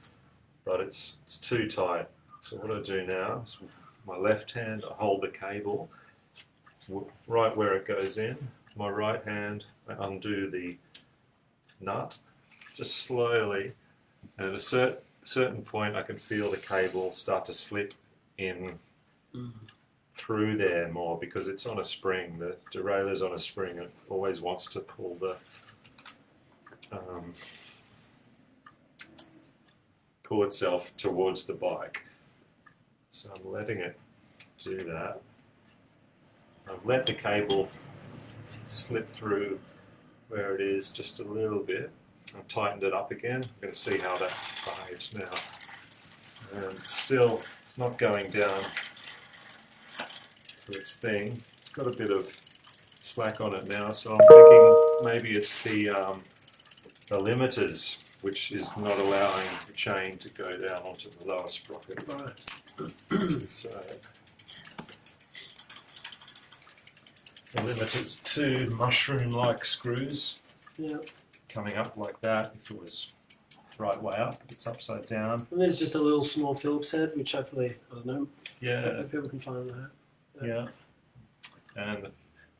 [SPEAKER 3] but it's too tight. So what I do now is with my left hand I hold the cable right where it goes in. My right hand I undo the nut just slowly, and at a certain point I can feel the cable start to slip in through there more because it's on a spring. The derailleur's on a spring. It always wants to pull the pull itself towards the bike. So I'm letting it do that. I've let the cable slip through where it is just a little bit. I've tightened it up again. I'm going to see how that behaves now. And still, it's not going down to its thing. It's got a bit of slack on it now, so I'm thinking maybe it's the limiters which is not allowing the chain to go down onto the lower sprocket.
[SPEAKER 2] Right.
[SPEAKER 3] So the limiters, two mushroom-like screws
[SPEAKER 2] Yeah.
[SPEAKER 3] coming up like that. If it was right way up, it's upside down.
[SPEAKER 2] And there's just a little small Phillips head, which hopefully, I don't know,
[SPEAKER 3] Yeah,
[SPEAKER 2] people can find that.
[SPEAKER 3] yeah. And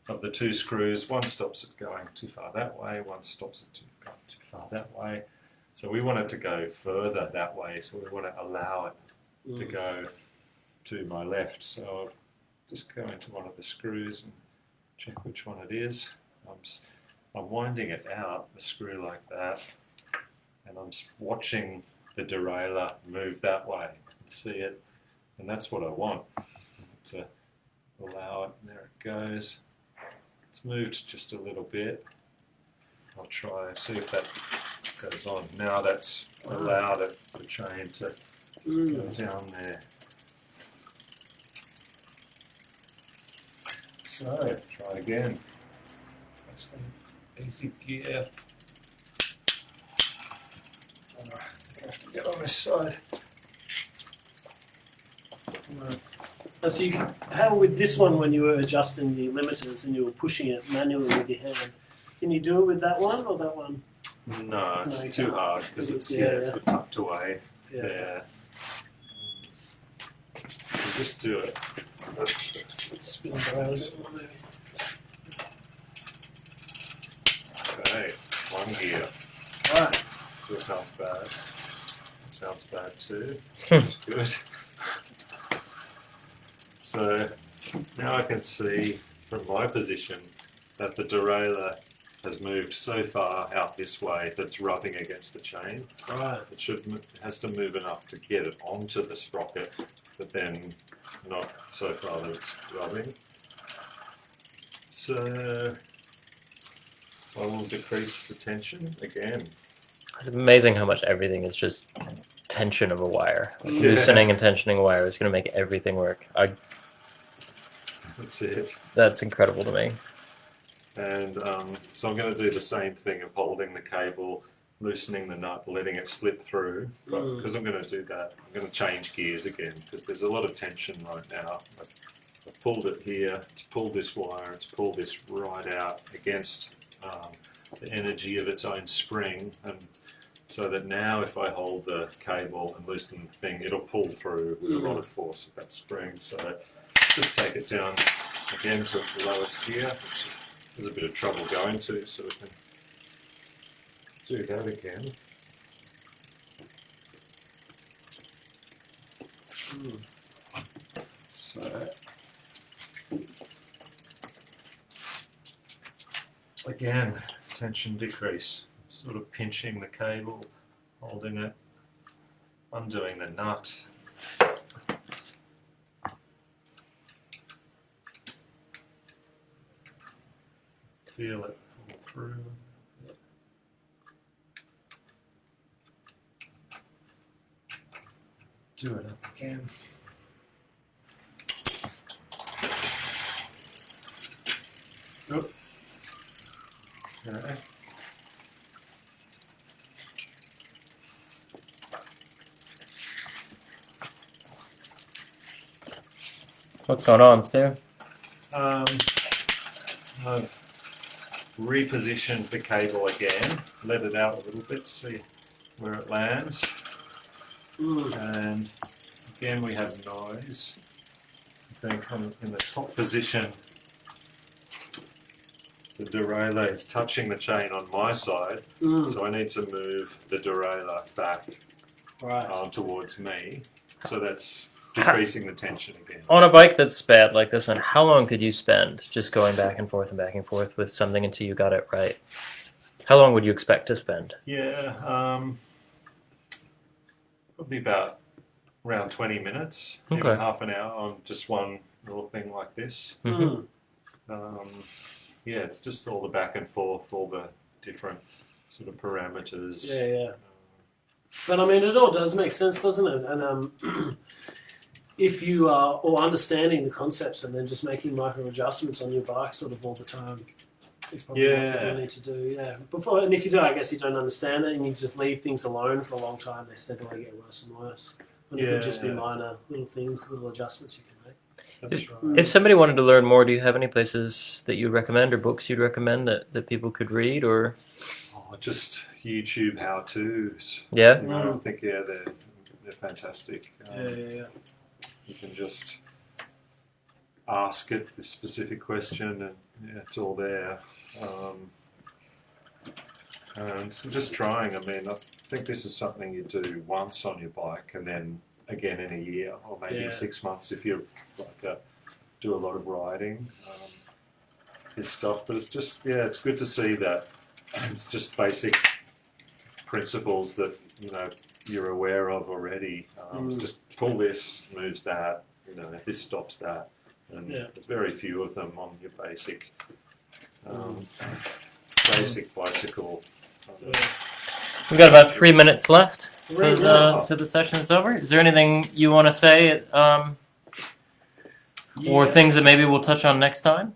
[SPEAKER 3] of the two screws, one stops it going too far that way, one stops it going too far that way. So we want it to go further that way, so we want to allow it to go to my left. So I'll just go into one of the screws and check which one it is. I'm winding it out, the screw like that, and I'm watching the derailleur move that way and see it, and that's what I want, to allow it, and there it goes. It's moved just a little bit. I'll try and see if that goes on. Now that's allowed it, the chain to go down there. So, try again. That's an easy gear. I have to get on this side.
[SPEAKER 2] So you can, how with this one, when you were adjusting the limiters and you were pushing it manually with your hand, can you do it with that one or that one?
[SPEAKER 3] No, it's
[SPEAKER 2] you
[SPEAKER 3] too
[SPEAKER 2] can't.
[SPEAKER 3] hard because it's
[SPEAKER 2] Yeah,
[SPEAKER 3] sort of tucked away
[SPEAKER 2] Yeah.
[SPEAKER 3] there. You just do it.
[SPEAKER 2] Spin it around a bit more maybe.
[SPEAKER 3] Okay, one gear.
[SPEAKER 2] Alright.
[SPEAKER 3] Still sounds bad. Sounds bad too. Good. So now I can see from my position that the derailleur has moved so far out this way that it's rubbing against the chain.
[SPEAKER 2] Right.
[SPEAKER 3] It has to move enough to get it onto the sprocket, but then not so far that it's rubbing. So I will decrease the tension again.
[SPEAKER 4] It's amazing how much everything is just tension of a wire.
[SPEAKER 3] Yeah.
[SPEAKER 4] Loosening and tensioning a wire is going to make everything work.
[SPEAKER 3] That's it.
[SPEAKER 4] That's incredible to me.
[SPEAKER 3] And so I'm going to do the same thing of holding the cable, loosening the nut, letting it slip through. But because I'm going to do that, I'm going to change gears again because there's a lot of tension right now. I've pulled it here, it's pulled this wire, it's pulled this right out against the energy of its own spring, and so that now if I hold the cable and loosen the thing, it'll pull through with a lot of force of that spring. So just take it down again to the lowest gear, which there's a bit of trouble going to, so we can do that again. So again, tension decrease, sort of pinching the cable, holding it, undoing the nut. Feel it pull through. Do it up again. Oop. Okay.
[SPEAKER 4] What's going on, Stu?
[SPEAKER 3] I've repositioned the cable again, let it out a little bit to see where it lands, and Again, we have noise. I think in the top position, the derailleur is touching the chain on my side, so I need to move the derailleur back towards me. So that's decreasing the tension again.
[SPEAKER 4] On a bike that's bad like this one, how long could you spend just going back and forth with something until you got it right? How long would you expect to spend?
[SPEAKER 3] Yeah, probably about around 20 minutes, even half an hour on just one little thing like this. Yeah, it's just all the back and forth, all the different sort of parameters.
[SPEAKER 2] Yeah. But I mean, it all does make sense, doesn't it? And if you are all understanding the concepts and then just making micro adjustments on your bike sort of all the time, it's probably what people need to do. Yeah. And if you do, I guess you don't understand it and you just leave things alone for a long time, they steadily get worse and worse. And it could just be minor little things, little adjustments you can make.
[SPEAKER 4] If somebody wanted to learn more, do you have any places that you'd recommend or books you'd recommend that people could read? Or
[SPEAKER 3] just YouTube how-tos.
[SPEAKER 4] Yeah?
[SPEAKER 3] You know, I think, they're fantastic.
[SPEAKER 2] Yeah.
[SPEAKER 3] You can just ask it this specific question and it's all there. And just trying, I mean, I think this is something you do once on your bike and then again in a year or maybe 6 months if you do a lot of riding, this stuff. But it's just, it's good to see that it's just basic principles that, you're aware of already. Just pull this, moves that, this stops that. And there's very few of them on your basic bicycle.
[SPEAKER 4] We've got about 3 minutes left till the session is over. Is there anything you want to say, or things that maybe we'll touch on next time?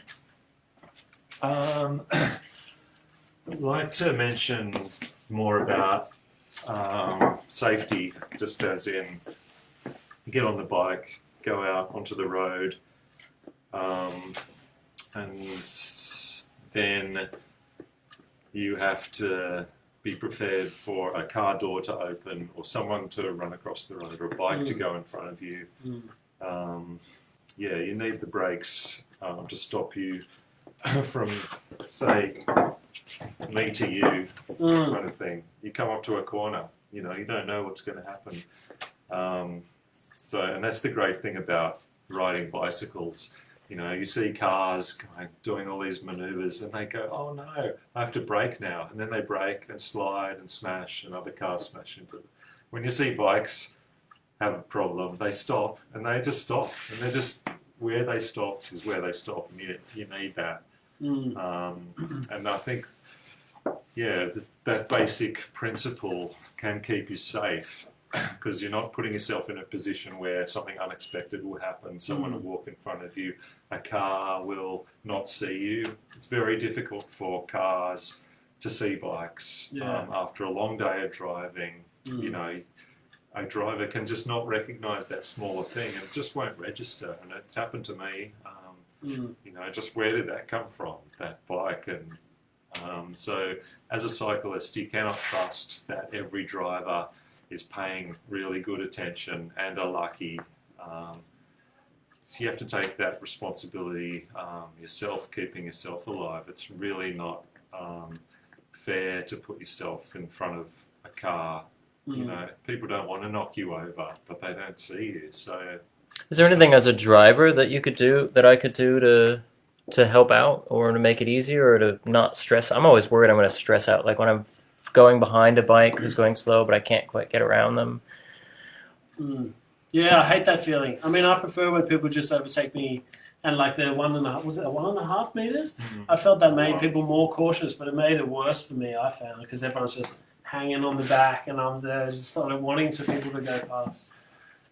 [SPEAKER 3] I'd like to mention more about safety, just as in you get on the bike, go out onto the road, and then you have to be prepared for a car door to open or someone to run across the road or a bike to go in front of you. You need the brakes to stop you from, say, me to you kind of thing. You come up to a corner, you don't know what's going to happen. And that's the great thing about riding bicycles. You see cars doing all these maneuvers and they go, oh no, I have to brake now. And then they brake and slide and smash and other cars smash into them. When you see bikes have a problem, they stop and they just stop. And they're just, where they stopped is where they stop. And you need that. And I think, that basic principle can keep you safe. Because you're not putting yourself in a position where something unexpected will happen. Someone will walk in front of you. A car will not see you. It's very difficult for cars to see bikes after a long day of driving. A driver can just not recognise that smaller thing and it just won't register. And it's happened to me. Just where did that come from, that bike? And so as a cyclist, you cannot trust that every driver is paying really good attention and are lucky. So you have to take that responsibility yourself, keeping yourself alive. It's really not fair to put yourself in front of a car. People don't want to knock you over, but they don't see you. So,
[SPEAKER 4] is there anything as a driver that you could do, that I could do to help out or to make it easier or to not stress? I'm always worried I'm going to stress out, like when I'm going behind a bike who's going slow, but I can't quite get around them.
[SPEAKER 2] Yeah, I hate that feeling. I mean, I prefer when people just overtake me and like the 1.5 meters? I felt that made people more cautious, but it made it worse for me, I found, because everyone's just hanging on the back and I'm there just sort of wanting for people to go past.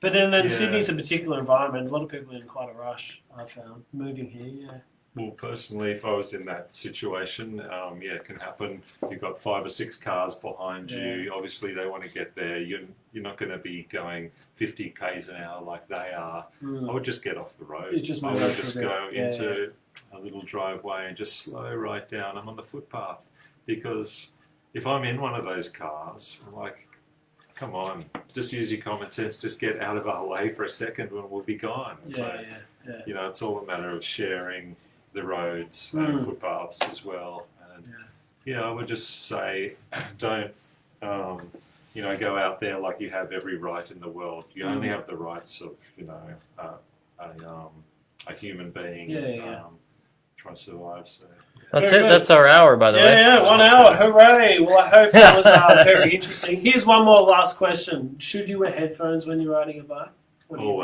[SPEAKER 2] But then Sydney's a particular environment. A lot of people are in quite a rush, I found, moving here,
[SPEAKER 3] Well, personally, if I was in that situation, it can happen. You've got 5 or 6 cars behind you. Obviously, they want to get there. You're not going to be going 50 k's an hour like they are. I would just get off the road. I would just go into a little driveway and just slow right down. I'm on the footpath because if I'm in one of those cars, I'm like,
[SPEAKER 1] come on, just use your common sense. Just get out of our way for a second when we'll be gone. So, you know, it's all a matter of sharing the roads and footpaths as well. And yeah, I would just say, don't, you know, go out there like you have every right in the world. You only have the rights of, you know, a human being trying to survive. So.
[SPEAKER 4] That's
[SPEAKER 2] Very
[SPEAKER 4] it.
[SPEAKER 2] good.
[SPEAKER 4] That's our hour, by the way.
[SPEAKER 2] Yeah, 1 hour. Hooray. Well, I hope that was very interesting. Here's one more last question. Should you wear headphones when you're riding a bike? What do you think?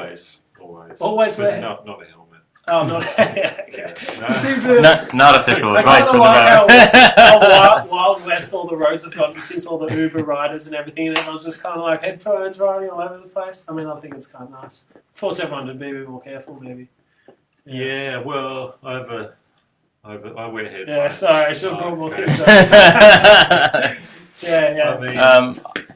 [SPEAKER 1] Always.
[SPEAKER 2] Always wear
[SPEAKER 1] not a helmet.
[SPEAKER 2] Oh, not okay.
[SPEAKER 1] No.
[SPEAKER 2] You seem to,
[SPEAKER 4] Not official
[SPEAKER 2] I
[SPEAKER 4] advice
[SPEAKER 2] kind
[SPEAKER 4] from
[SPEAKER 2] of
[SPEAKER 4] the
[SPEAKER 2] like how
[SPEAKER 4] bar.
[SPEAKER 2] Wild West all the roads have gotten since all the Uber riders and everything, and everyone's just kind of like headphones riding all over the place. I mean, I think it's kind of nice. Force everyone to be a bit more careful, maybe.
[SPEAKER 1] Yeah, well, I wear headphones.
[SPEAKER 2] Yeah, sorry, I should have brought more
[SPEAKER 1] Okay.
[SPEAKER 2] things up.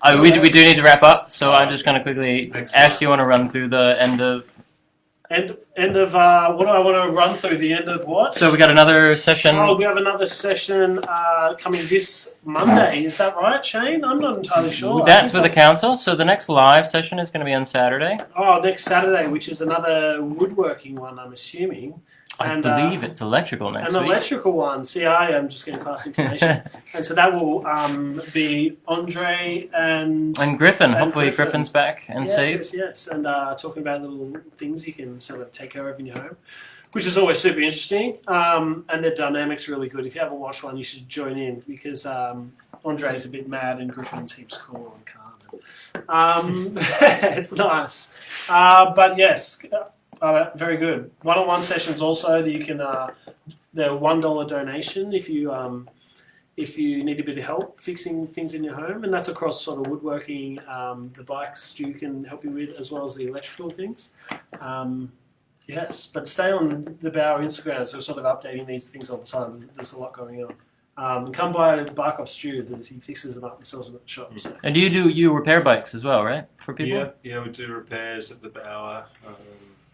[SPEAKER 1] I mean,
[SPEAKER 4] We do need to wrap up, so I'm just going to quickly.
[SPEAKER 1] Next
[SPEAKER 4] Ash,
[SPEAKER 1] one.
[SPEAKER 4] do you want to run through the end of?
[SPEAKER 2] End of what do I want to run through? The end of what?
[SPEAKER 4] So we got another session.
[SPEAKER 2] Oh, we have another session coming this Monday. Is that right, Shane? I'm not entirely sure.
[SPEAKER 4] That's with the council. So the next live session is going to be on Saturday.
[SPEAKER 2] Oh, next Saturday, which is another woodworking one, I'm assuming.
[SPEAKER 4] I believe it's electrical next
[SPEAKER 2] An
[SPEAKER 4] week.
[SPEAKER 2] electrical one. See, I am just getting past information. And so that will be Andre and
[SPEAKER 4] Griffin.
[SPEAKER 2] and
[SPEAKER 4] Hopefully
[SPEAKER 2] Griffin.
[SPEAKER 4] Griffin's back and safe.
[SPEAKER 2] Yes. And talking about little things you can sort of take care of in your home, which is always super interesting. And the dynamic's really good. If you haven't watched one, you should join in because Andre's a bit mad and Griffin's heaps cool and calm. It's nice. But yes. Very good. One-on-one sessions also that you can. They're $1 donation if you need a bit of help fixing things in your home, and that's across sort of woodworking, the bikes Stu can help you with, as well as the electrical things. Yes, but stay on the Bauer Instagram, so we're sort of updating these things all the time. There's a lot going on. Come by a bike off Stu. He fixes them up and sells them at the shop. So.
[SPEAKER 4] And you repair bikes as well, right? For people?
[SPEAKER 1] Yeah, we do repairs at the Bauer.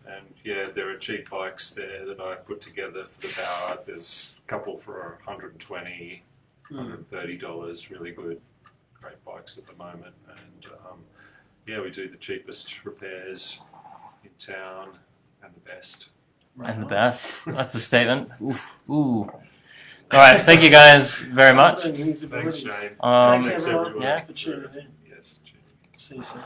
[SPEAKER 1] And yeah, there are cheap bikes there that I put together for the Bauer. There's a couple for $120, $130, really good, great bikes at the moment. And yeah, we do the cheapest repairs in town and the best.
[SPEAKER 4] And the best. That's a statement. Oof. Ooh. All right. Thank you guys very much.
[SPEAKER 1] Thanks, Shane.
[SPEAKER 2] Thanks, everyone.
[SPEAKER 4] Yeah.
[SPEAKER 2] For tuning in.
[SPEAKER 1] Yes.
[SPEAKER 2] See you soon.